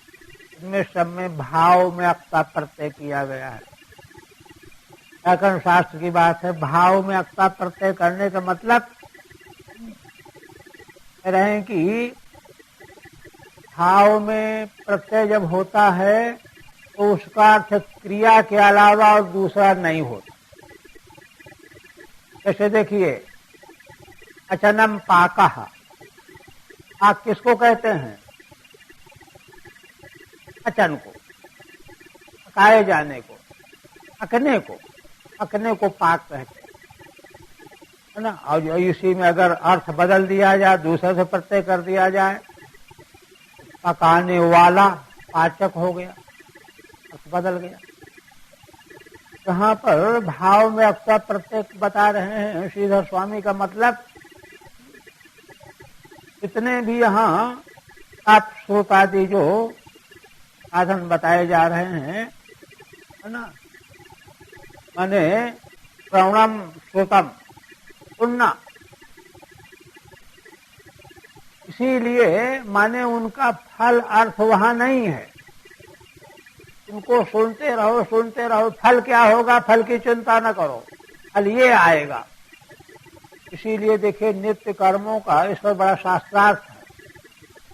इनमें सब में भाव में अक्ता प्रत्यय किया गया है। व्याकरण शास्त्र की बात है। भाव में अक्ता प्रत्यय करने का मतलब रहे कि भाव में प्रत्यय जब होता है तो उसका अर्थ क्रिया के अलावा और दूसरा नहीं होता। जैसे देखिए, अचनम पाकः, पाक किसको कहते हैं? अचन को, पकाए जाने को, पकने को पाक कहते हैं, है ना। और इसी में अगर अर्थ बदल दिया जाए, दूसरे से प्रत्यय कर दिया जाए, पकाने वाला पाचक हो गया, अर्थ बदल गया। यहाँ पर भाव में अक्ता प्रत्यय बता रहे हैं श्रीधर स्वामी का मतलब, इतने भी यहाँ आप श्रोत आदि जो साधन बताए जा रहे हैं, है ना, माने श्रवणम श्रुतम, सुनना, इसीलिए माने उनका फल अर्थ वहां नहीं है। उनको सुनते रहो, फल क्या होगा फल की चिंता न करो, फल ये आएगा। इसीलिए देखिए नित्य कर्मों का इस पर बड़ा शास्त्रार्थ है।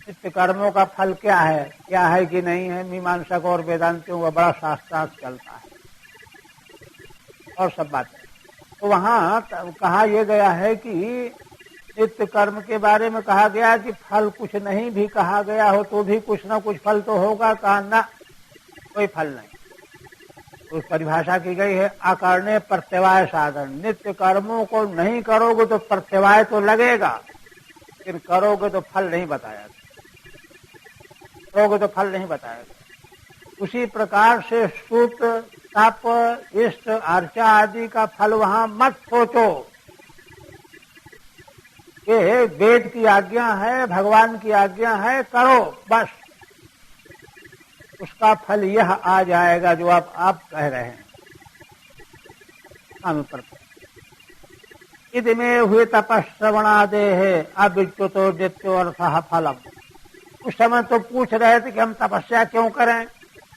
नित्य कर्मों का फल क्या है कि नहीं है, मीमांसक और वेदांतियों का बड़ा शास्त्रार्थ चलता है और सब बातें। तो वहां कहा यह गया है कि नित्य कर्म के बारे में कहा गया कि फल कुछ नहीं भी कहा गया हो तो भी कुछ ना कुछ फल तो होगा। कहा ना, कोई फल नहीं। तो उस परिभाषा की गई है अकरणे प्रत्यवाय साधन। नित्य कर्मों को नहीं करोगे तो प्रत्यवाय तो लगेगा, लेकिन करोगे तो फल नहीं बताया, उसी प्रकार से सूत, तप, इष्ट, अर्चा आदि का फल वहां मत सोचो। ये वेद की आज्ञा है, भगवान की आज्ञा है, करो बस, उसका फल यह आ जाएगा जो आप कह रहे हैं। इद में हुए तपश्रवणादे है अविच्युतो जित्यो अर्थः फलम। उस समय तो पूछ रहे थे कि हम तपस्या क्यों करें,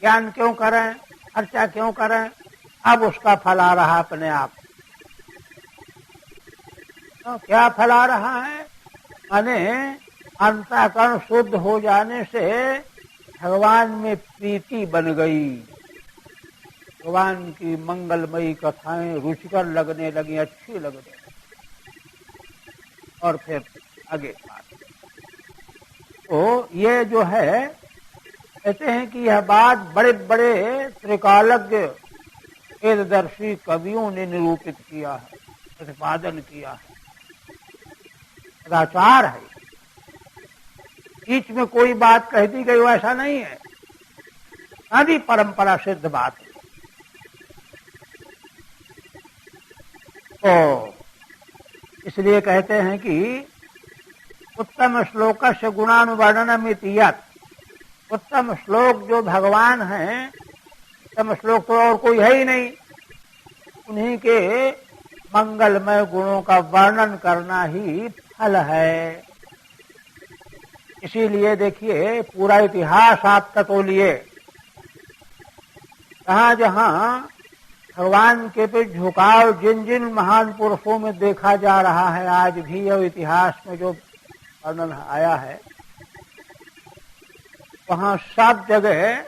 ज्ञान क्यों करें, अर्चा क्यों करें, अब उसका फल आ रहा अपने आप। तो क्या फल आ रहा है? माने अंतःकरण शुद्ध हो जाने से भगवान में प्रीति बन गई, भगवान की मंगलमयी कथाएं रुचिकर लगने लगी, अच्छी लगने लगी। और फिर आगे तो ये जो है, कहते हैं कि यह बात बड़े बड़े त्रिकालज्ञ वेददर्शी कवियों ने निरूपित किया है, प्रतिपादन किया है, सदाचार है। बीच में कोई बात कह दी गई ऐसा नहीं है, सारी परंपरा सिद्ध बात है। तो इसलिए कहते हैं कि उत्तम श्लोक से गुणानुवर्णनम इति यत्। उत्तम श्लोक जो भगवान हैं, उत्तम श्लोक तो और कोई है ही नहीं, उन्हीं के मंगलमय गुणों का वर्णन करना ही फल है। इसीलिए देखिए पूरा इतिहास आप टटोलिए, जहां जहां भगवान के पे झुकाव जिन जिन महान पुरुषों में देखा जा रहा है आज भी, और इतिहास में जो वर्णन आया है, वहां सब जगह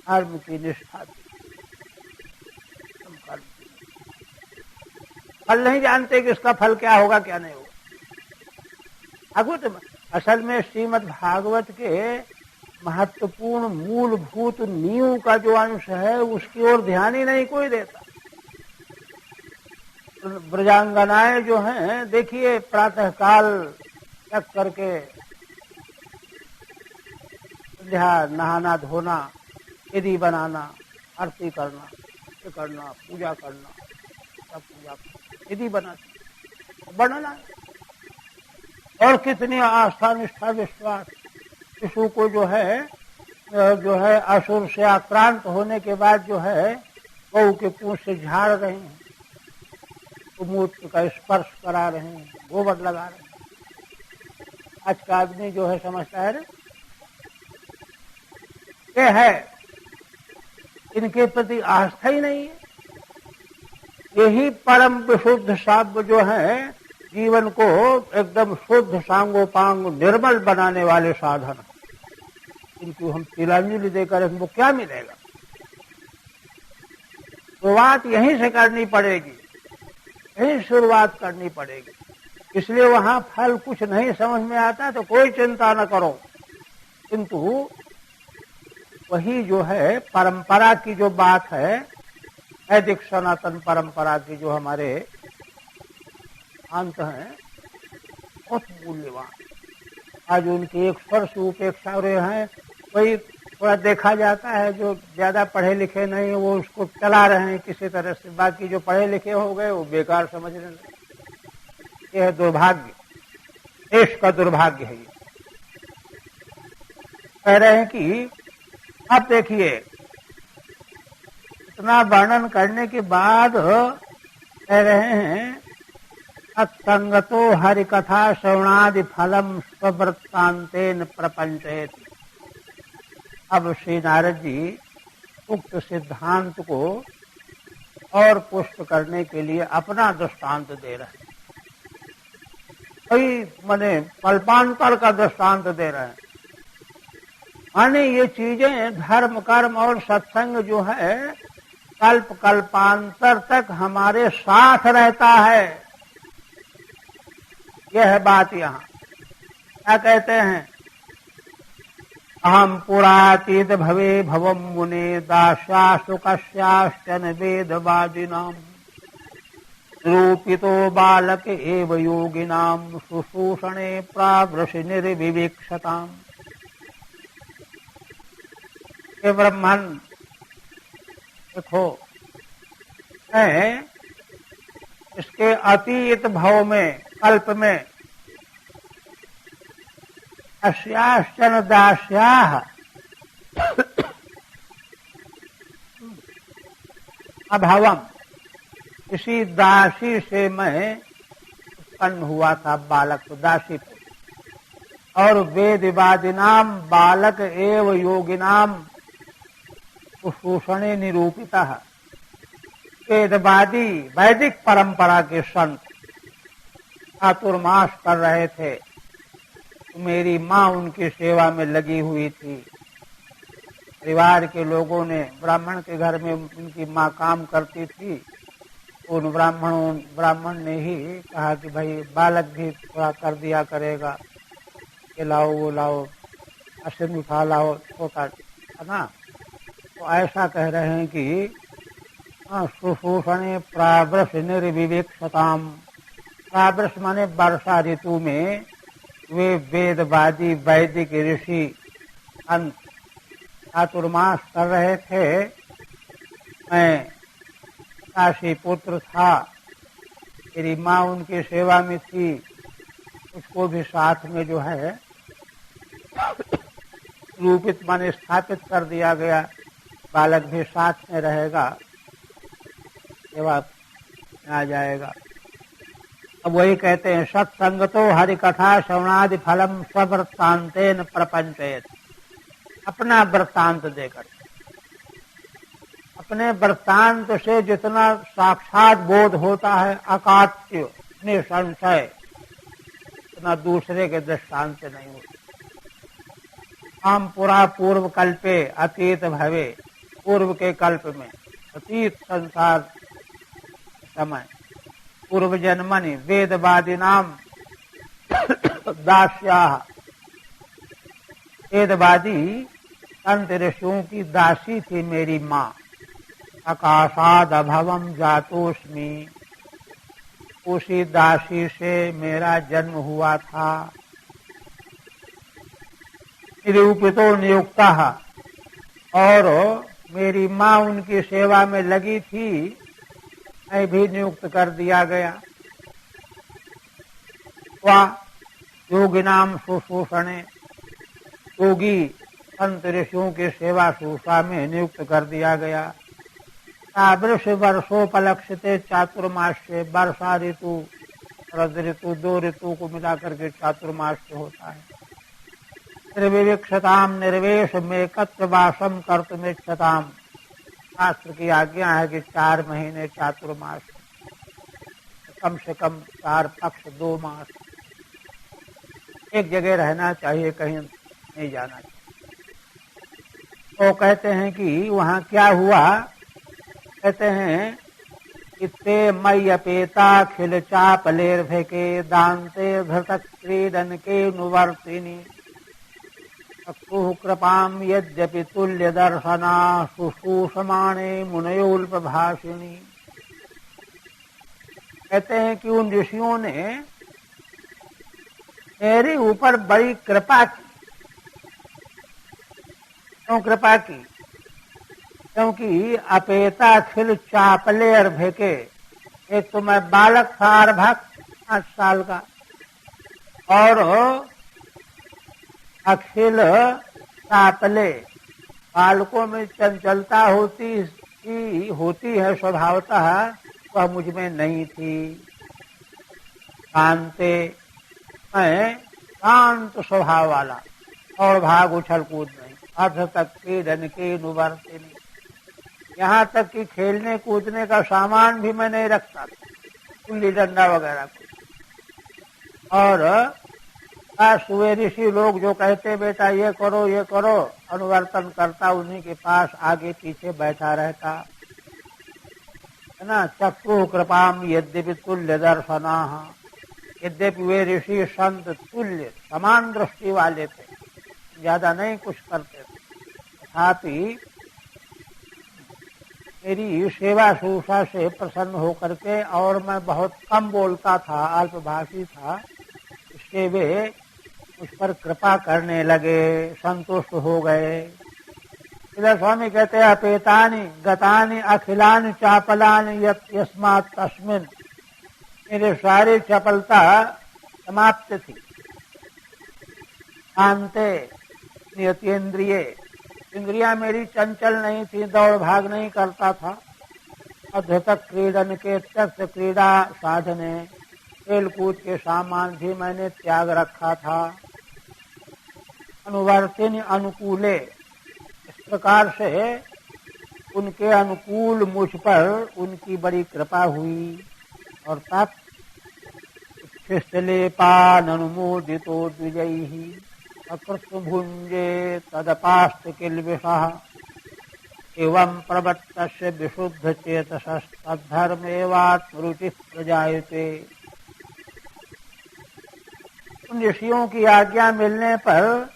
धर्म की निष्ठा थी। फल नहीं जानते कि इसका फल क्या होगा क्या नहीं होगा। भागवत असल में श्रीमद् भागवत के महत्वपूर्ण मूलभूत नींव का जो अंश है उसकी ओर ध्यान ही नहीं कोई देता। तो ब्रजांगनाएं जो हैं देखिए प्रातः काल तक करके संध्या नहाना धोना, विधि बनाना, आरती करना, पूजा करना, सब पूजा विधि बनाती, बनना और कितनी आस्था निष्ठा विश्वास। शिशु को जो है असुर से आक्रांत होने के बाद जो है बहू के पूंछ से झाड़ रहे हैं, मूत्र का स्पर्श करा रहे हैं, गोबर लगा रहे हैं। आज का आदमी जो है समझता है ये है, इनके प्रति आस्था ही नहीं है। यही परम विशुद्ध शब्द जो है जीवन को एकदम शुद्ध सांगोपांग निर्मल बनाने वाले साधन। इनको हम तिलांजलि देकर इनको क्या मिलेगा? शुरुआत यहीं से करनी पड़ेगी, यहीं शुरुआत करनी पड़ेगी। इसलिए वहां फल कुछ नहीं समझ में आता तो कोई चिंता न करो, किंतु वही जो है परंपरा की जो बात है, वैदिक सनातन परंपरा की जो हमारे अंत हैं बहुत मूल्यवान। आज उनकी एक स्वर से उपेक्षा हो रहे हैं। वही थोड़ा देखा जाता है जो ज्यादा पढ़े लिखे नहीं है वो उसको चला रहे हैं किसी तरह से, बाकी जो पढ़े लिखे हो गए वो बेकार समझने लगे। यह है दुर्भाग्य, देश का दुर्भाग्य है। ये कह रहे हैं कि अब देखिए इतना वर्णन करने के बाद कह रहे हैं असंगतो हरि कथा श्रवणादि फलम स्ववृत्तांतेन प्रपंचेत। अब श्री नारद जी उक्त सिद्धांत को और पुष्ट करने के लिए अपना दृष्टांत दे रहे हैं। कई माने कल्पांतर का दृष्टांत दे रहे हैं। माने ये चीजें धर्म कर्म और सत्संग जो है कल्प कल्पांतर तक हमारे साथ रहता है। यह है बात। यहाँ क्या कहते हैं? अहम पुरातीत भवे भवम मुने दास्यास्तु कस्याश्चन वेदवादिनाम रूपितो बालक एव योगिनाम सुशूषणे प्रावृषि निर्विवेक्षताम। ये ब्रह्मन देखो है, इसके अतीत भाव में कल्प में अस्याश्चन दास्याः अभावम, इसी दासी से मैं उत्पन्न हुआ था बालक, दासी को। और वेदवादिनाम बालक एव योगिनाम सुशूषणे निरूपिता। वेदवादी वैदिक परंपरा के संत चातुर्मास कर रहे थे। मेरी माँ उनकी सेवा में लगी हुई थी। परिवार के लोगों ने, ब्राह्मण के घर में उनकी माँ काम करती थी। उन ब्राह्मण ने ही कहा कि भाई बालक भी थोड़ा कर दिया करेगा, ये लाओ वो लाओ, अश्विन उठा लाओ, छोटा है ना। तो ऐसा कह रहे हैं कि सुशूषणे प्रावृष निर्विवेक्षताम। प्रावृष माने वर्षा ऋतु में वे वेदवादी वैदिक ऋषि अंत चातुर्मास कर रहे थे। मैं काशी पुत्र था, मेरी माँ उनकी सेवा में थी, उसको भी साथ में जो है रूपित माने स्थापित कर दिया गया। बालक भी साथ में रहेगा, सेवा आ जाएगा। अब वही कहते हैं सत्संगतो हरि कथा श्रवणादि फलम स्ववृत्तांतेन प्रपंचयत। अपना वृत्तांत देकर, अपने वृत्तांत से जितना साक्षात बोध होता है अकाट्य निसंशय, उतना दूसरे के दृष्टांत से नहीं होता। हम पुरा पूर्व कल्पे अतीत भवे, पूर्व के कल्प में अतीत संसार समय पूर्व जन्मनि वेदवादी नाम दास्या, वेदवादी संत ऋषियों की दासी थी मेरी माँ। आकाशाद अभवम जातोस्मि, उसी दासी से मेरा जन्म हुआ था। निरूपितो नियुक्ता, और मेरी माँ उनकी सेवा में लगी थी, मैं भी नियुक्त कर दिया गया। वह योगिनाम शुश्रूषणे, योगी संत ऋषियों की सेवा शुश्रूषा में नियुक्त कर दिया गया। वृष वर्षोपलक्षिते चातुर्मास्य, वर्षा ऋतु शरद ऋतु, दो ऋतु को मिलाकर के चातुर्मास्य होता है। निर्विवक्षताम निर्वेश में कत्र वासम कर्तुमिच्छताम, शास्त्र की आज्ञा है कि 4 महीने चातुर्मास, कम से कम 4 पक्ष 2 मास एक जगह रहना चाहिए, कहीं नहीं जाना चाहिए। तो कहते हैं कि वहाँ क्या हुआ, कहते हैं इत्ते मय्य अपेता खिल चापलेर्भके दान्ते धृतक क्रीडन के नुवर्तिनी चक्षुः कृपाम यद्यपि तुल्य दर्शना शुश्रूषमाणे मुनयोल्पभाषिणी। कहते हैं कि उन ऋषियों ने मेरे ऊपर बड़ी कृपा की। क्यों कृपा की? क्योंकि अपेता खिल चापले अर्भके, एक तो मैं बालक था अर्भक 5 साल का, और अखिल चापले, बालकों में चंचलता होती है स्वभावतः, वह मुझ में नहीं थी। शांते, मैं शांत स्वभाव वाला, और भाग उछल कूद नहीं, अर्ध तक क्रीडन के नुवर्तिनी, यहाँ तक कि खेलने कूदने का सामान भी मैं नहीं रखता, गुल्ली डंडा वगैरह को। और वे ऋषि लोग जो कहते बेटा ये करो, अनुवर्तन करता, उन्हीं के पास आगे पीछे बैठा रहता है ना। चक्षु कृपाम यद्यपि तुल्य दर्शना, यद्यपि वे ऋषि संत तुल्य समान दृष्टि वाले थे, ज्यादा नहीं कुछ करते थे, तथापि मेरी सेवा शुश्रूषा से प्रसन्न होकर के, और मैं बहुत कम बोलता था, अल्पभाषी था, इससे वे उस पर कृपा करने लगे, संतुष्ट हो गए। इधर स्वामी कहते हैं अपेतानि गतानि अखिलानि चापलानि यस्मात् तस्मिन्, मेरे सारी चपलता समाप्त थी। शांते नियतेन्द्रिये, इंद्रियां मेरी चंचल नहीं थी, दौड़ भाग नहीं करता था। अध्यतक क्रीडन के त्यक्त क्रीड़ा साधने, खेल कूद के सामान भी मैंने त्याग रखा था। अनुवर्तिनी अनुकूले, इस प्रकार से उनके अनुकूल मुझ पर उनकी बड़ी कृपा हुई। और तब शिष्टलेपान अनुमोदितो द्विजैहि अकृतभुंजे तदपास्त किल्बिषः एवं प्रवत्तस्य विशुद्ध चेतसस्तद्धर्मेवात्मरुचिः प्रजायते। उन ऋषियों की आज्ञा मिलने पर,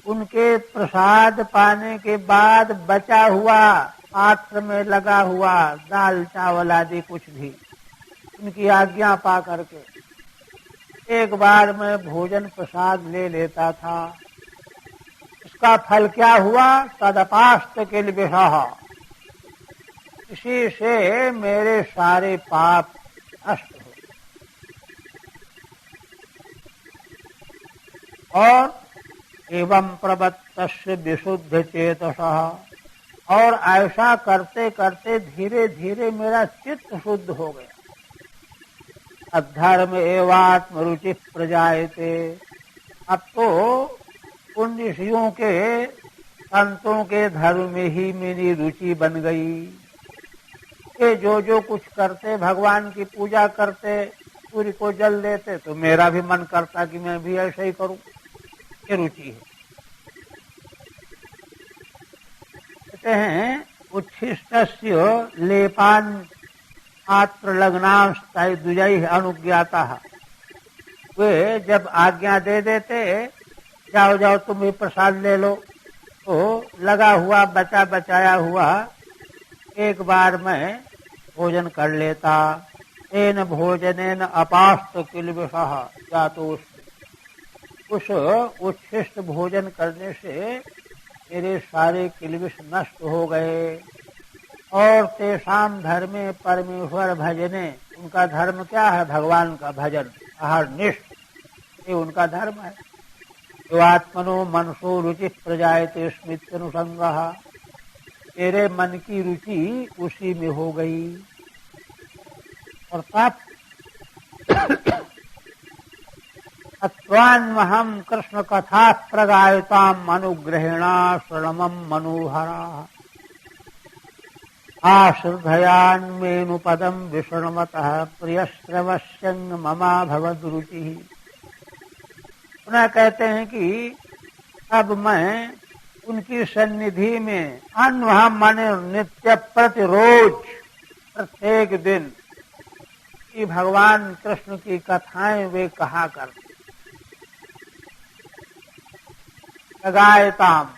उनके प्रसाद पाने के बाद बचा हुआ पात्र में लगा हुआ दाल चावल आदि कुछ भी, उनकी आज्ञा पा करके एक बार मैं भोजन प्रसाद ले लेता था। इसका फल क्या हुआ? तदपास्त किल्बिषः, इसी से मेरे सारे पाप नष्ट हो। और एवं प्रवत्तस्य विशुद्ध चेतसः, और ऐसा करते करते धीरे धीरे मेरा चित्त शुद्ध हो गया। अधर्म एवात्म रुचि प्रजायते। अब तो उन ऋषियों के संतों के धर्म में ही मेरी रुचि बन गई कि जो कुछ करते, भगवान की पूजा करते, सूर्य को जल देते, तो मेरा भी मन करता कि मैं भी ऐसे ही करूं। ये रुचि है। कहते हैं उच्छिष्टस्य लेपान मात्र लग्नांश दुजई अनुज्ञाता। वे जब आज्ञा दे देते, जाओ जाओ तुम भी प्रसाद ले लो, तो लगा हुआ बचा बचाया हुआ एक बार मैं भोजन कर लेता। तेन भोजनेन अपास्त किल्बिषः जातोष। उस उच्छिष्ट भोजन करने से मेरे सारे किल्बिष नष्ट हो गए। और तेषाम धर्मे परमेश्वर भजने, उनका धर्म क्या है? भगवान का भजन, अहर्निष्ठ, ये उनका धर्म है। जो आत्मनो मनसो रुचि प्रजायते स्मृत्यनुसंगः, तेरे मन की रुचि उसी में हो गई। और तब अत्वान्महं कृष्ण कथा प्रगायताम अनुग्रहेणा श्रणमं मनोहरा। आश्रद्धयान्मेनुपदं विष्णुमतः प्रियश्रवस्यंग ममा भवद्रुचिः। पुनः कहते हैं कि अब मैं उनकी सन्निधि में अन्वहम माने नित्य प्रतिरोज प्रत्येक दिन कि भगवान कृष्ण की कथाएं वे कहा करते। लगायताम,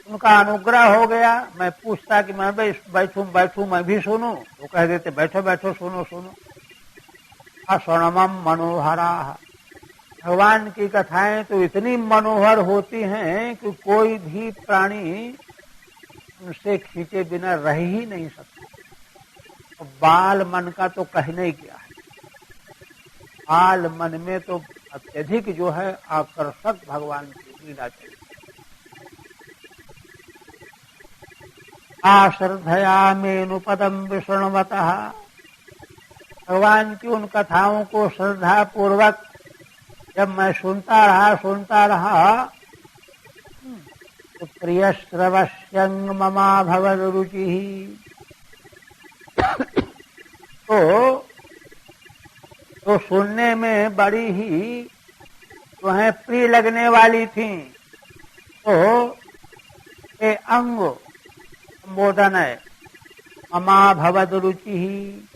उनका अनुग्रह हो गया। मैं पूछता कि मैं बैठूं मैं भी सुनूं, वो कह देते बैठो बैठो सुनो सुनो। अश्रणमम मनोहरा। भगवान की कथाएं तो इतनी मनोहर होती हैं कि कोई भी प्राणी उनसे खींचे बिना रह ही नहीं सकता। तो बाल मन का तो कहना ही क्या है। बाल मन में तो अत्यधिक जो है आकर्षक भगवान की लीला चली। आश्रद्धयामेनुपदं विष्णुमतः। भगवान की उन कथाओं को श्रद्धा पूर्वक जब मैं सुनता रहा तो प्रिय श्रवस्यंग ममा भवद रुचि। तो सुनने में बड़ी ही जो है प्रिय लगने वाली थी। तो ये अंग संबोधन है, ममा भवद रुचि ही,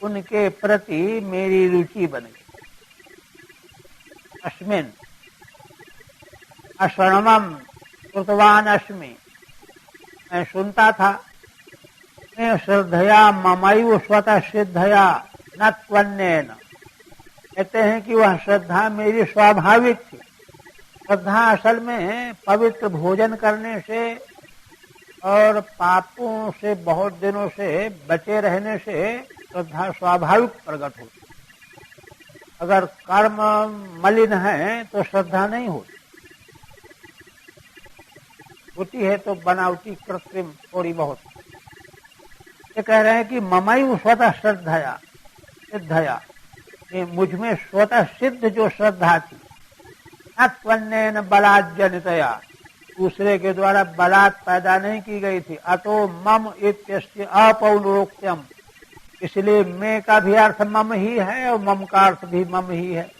उनके प्रति मेरी रुचि बन गई। अस्मिन् अश्रणमं श्रुतवान अस्मि, मैं सुनता था। मैं श्रद्धया ममैव स्वतः सिद्धया न त्वन्येन। कहते हैं कि वह श्रद्धा मेरी स्वाभाविक थी। श्रद्धा असल में पवित्र भोजन करने से और पापों से बहुत दिनों से बचे रहने से श्रद्धा स्वाभाविक प्रकट होती। अगर कर्म मलिन है तो श्रद्धा नहीं होती है तो बनावटी कृत्रिम थोड़ी बहुत। ये कह रहे हैं कि ममैव स्वतः श्रद्धया सिद्धया, ये मुझ में स्वतः सिद्ध जो श्रद्धा थी, न त्वन्येन बलात् जनितया, दूसरे के द्वारा बलात् पैदा नहीं की गई थी। अतो मम इत्यस्य अपौनरोक्त्यम, इसलिए मैं का भी अर्थ मम ही है और मम का अर्थ भी मम ही है।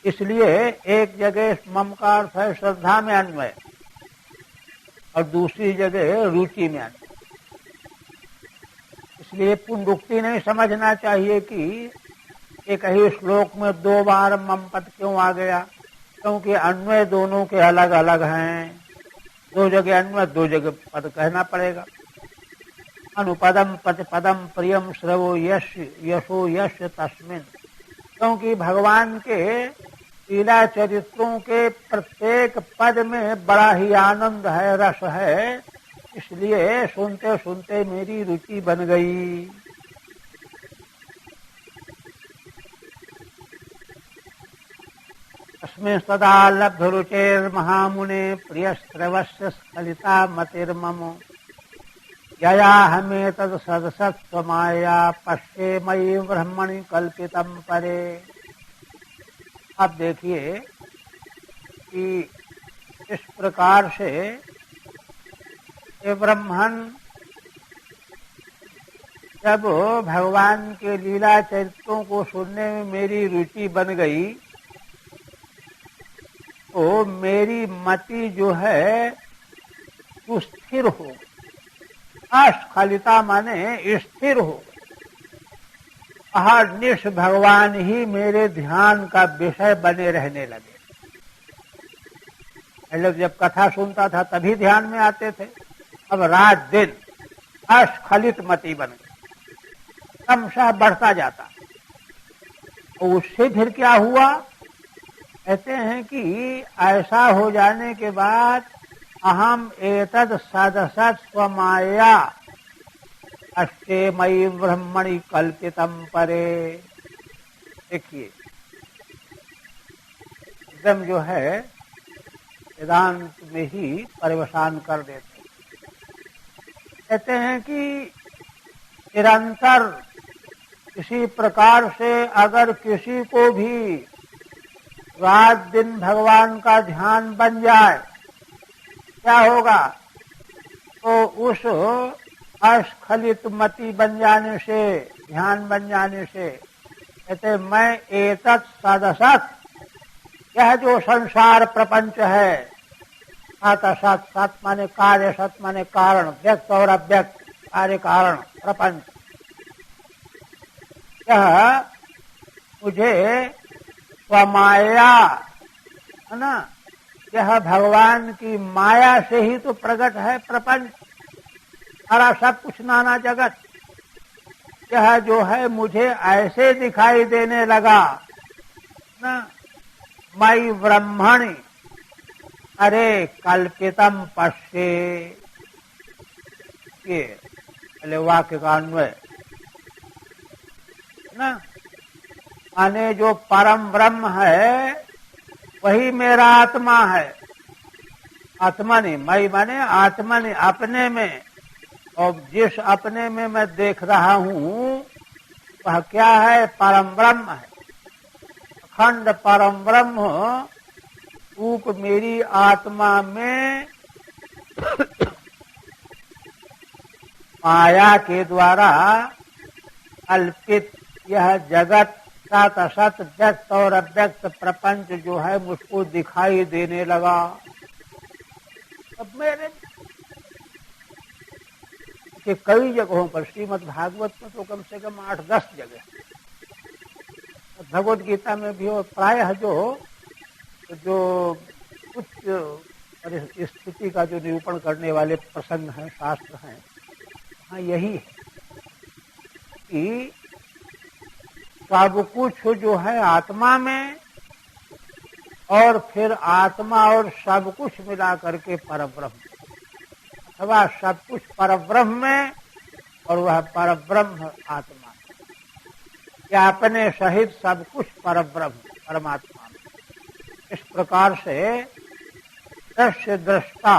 इसलिए एक जगह मम का अर्थ है श्रद्धा में अन्वय और दूसरी जगह रुचि में अन्वय। इसलिए पुनरुक्ति नहीं समझना चाहिए कि एक ही श्लोक में दो बार मम पद क्यों आ गया, क्योंकि अन्वय दोनों के अलग अलग हैं। दो जगह अन्वय, दो जगह पद कहना पड़ेगा। अनुपदम प्रतिपदम प्रियम श्रवो यश यशो यश तस्मिन्, क्योंकि भगवान के लीला चरित्रों के प्रत्येक पद में बड़ा ही आनंद है, रस है। इसलिए सुनते सुनते मेरी रुचि बन गई। अस्मिन् सदा लब्ध रुचेर्महामुने प्रियश्रवस्य स्खलिता मतिर्मम। यया हमें तद सदसत्व माया पश्ये मयि ब्रह्मणि कल्पितम परे। अब देखिए कि इस प्रकार से ये ब्रह्मन जब भगवान के लीला चरित्रों को सुनने में मेरी रुचि बन गई तो मेरी मति जो है वो स्थिर हो, अस्खलिता माने स्थिर हो, अहर्निश भगवान ही मेरे ध्यान का विषय बने रहने लगे। पहले जब कथा सुनता था तभी ध्यान में आते थे, अब रात दिन अस्खलित मति बन गई, क्रमशः बढ़ता जाता। और उससे फिर क्या हुआ, कहते हैं कि ऐसा हो जाने के बाद अहम एतद सदसत् स्वमाया अस्ते मयि ब्रह्मणि कल्पितम परे। देखिए एकदम जो है वेदांत में ही परिवसान कर देते। कहते हैं कि निरंतर किसी प्रकार से अगर किसी को भी रात दिन भगवान का ध्यान बन जाए क्या होगा, तो उस अस्खलित मति बन जाने से, ध्यान बन जाने से कहते मैं एतत् सदसत्, यह जो संसार प्रपंच है, सात असत, सत माने कार्य, सत माने कारण, व्यक्त और अव्यक्त, कार्य कारण प्रपंच, यह मुझे स्वमाया है ना, यह भगवान की माया से ही तो प्रकट है प्रपंच, सारा सब कुछ नाना जगत, यह जो है मुझे ऐसे दिखाई देने लगा ना, मयि ब्रह्मणि अरे कल्पितम पश्ये। ये पहले वाक्य का अन्वय ना, माने जो परम ब्रह्म है वही मेरा आत्मा है। आत्मा नहीं, मई माने आत्मा नहीं, अपने में, और जिस अपने में मैं देख रहा हूँ वह क्या है, परम ब्रह्म है। अखंड परम ब्रह्म रूप मेरी आत्मा में माया के द्वारा कल्पित यह जगत सत असत व्यक्त और अव्यक्त प्रपंच जो है मुझको दिखाई देने लगा। अब मेरे कि कई जगहों पर श्रीमद् भागवत में तो कम से कम 8-10 जगह, भगवद गीता में भी, और प्रायः जो कुछ स्थिति का जो निरूपण करने वाले प्रसंग हैं, शास्त्र हैं, हाँ यही है कि सब कुछ जो है आत्मा में, और फिर आत्मा और सब कुछ मिला करके परब्रह्म, अथवा सब कुछ परब्रह्म में और वह परब्रह्म आत्मा, या अपने सहित सब कुछ परब्रह्म परमात्मा में। इस प्रकार से दृश्य दृष्टा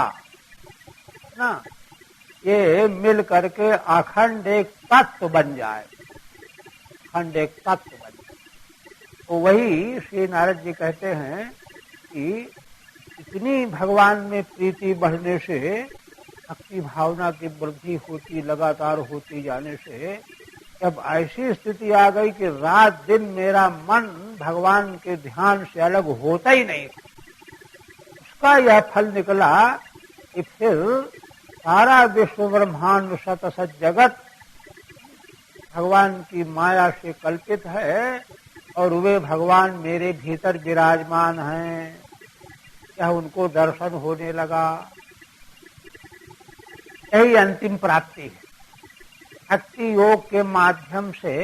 ना, ये मिल करके अखंड एक तत्व बन जाए, अखंड एक तत्व बन जाए। तो वही श्री नारद जी कहते हैं कि इतनी भगवान में प्रीति बढ़ने से, भक्ति भावना की वृद्धि होती, लगातार होती जाने से, जब ऐसी स्थिति आ गई कि रात दिन मेरा मन भगवान के ध्यान से अलग होता ही नहीं, उसका यह फल निकला कि फिर सारा विश्व ब्रह्मांड सत असत जगत भगवान की माया से कल्पित है, और वे भगवान मेरे भीतर विराजमान हैं, यह उनको दर्शन होने लगा। यही अंतिम प्राप्ति है। भक्ति योग के माध्यम से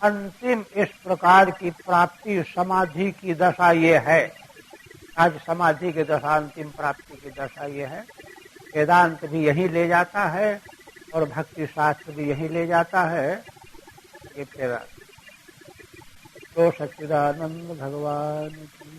अंतिम इस प्रकार की प्राप्ति समाधि की दशा ये है। आज समाधि की दशा, अंतिम प्राप्ति की दशा ये है। वेदांत भी यही ले जाता है और भक्ति शास्त्र भी यही ले जाता है। ये फिर तो सच्चिदानंद भगवान की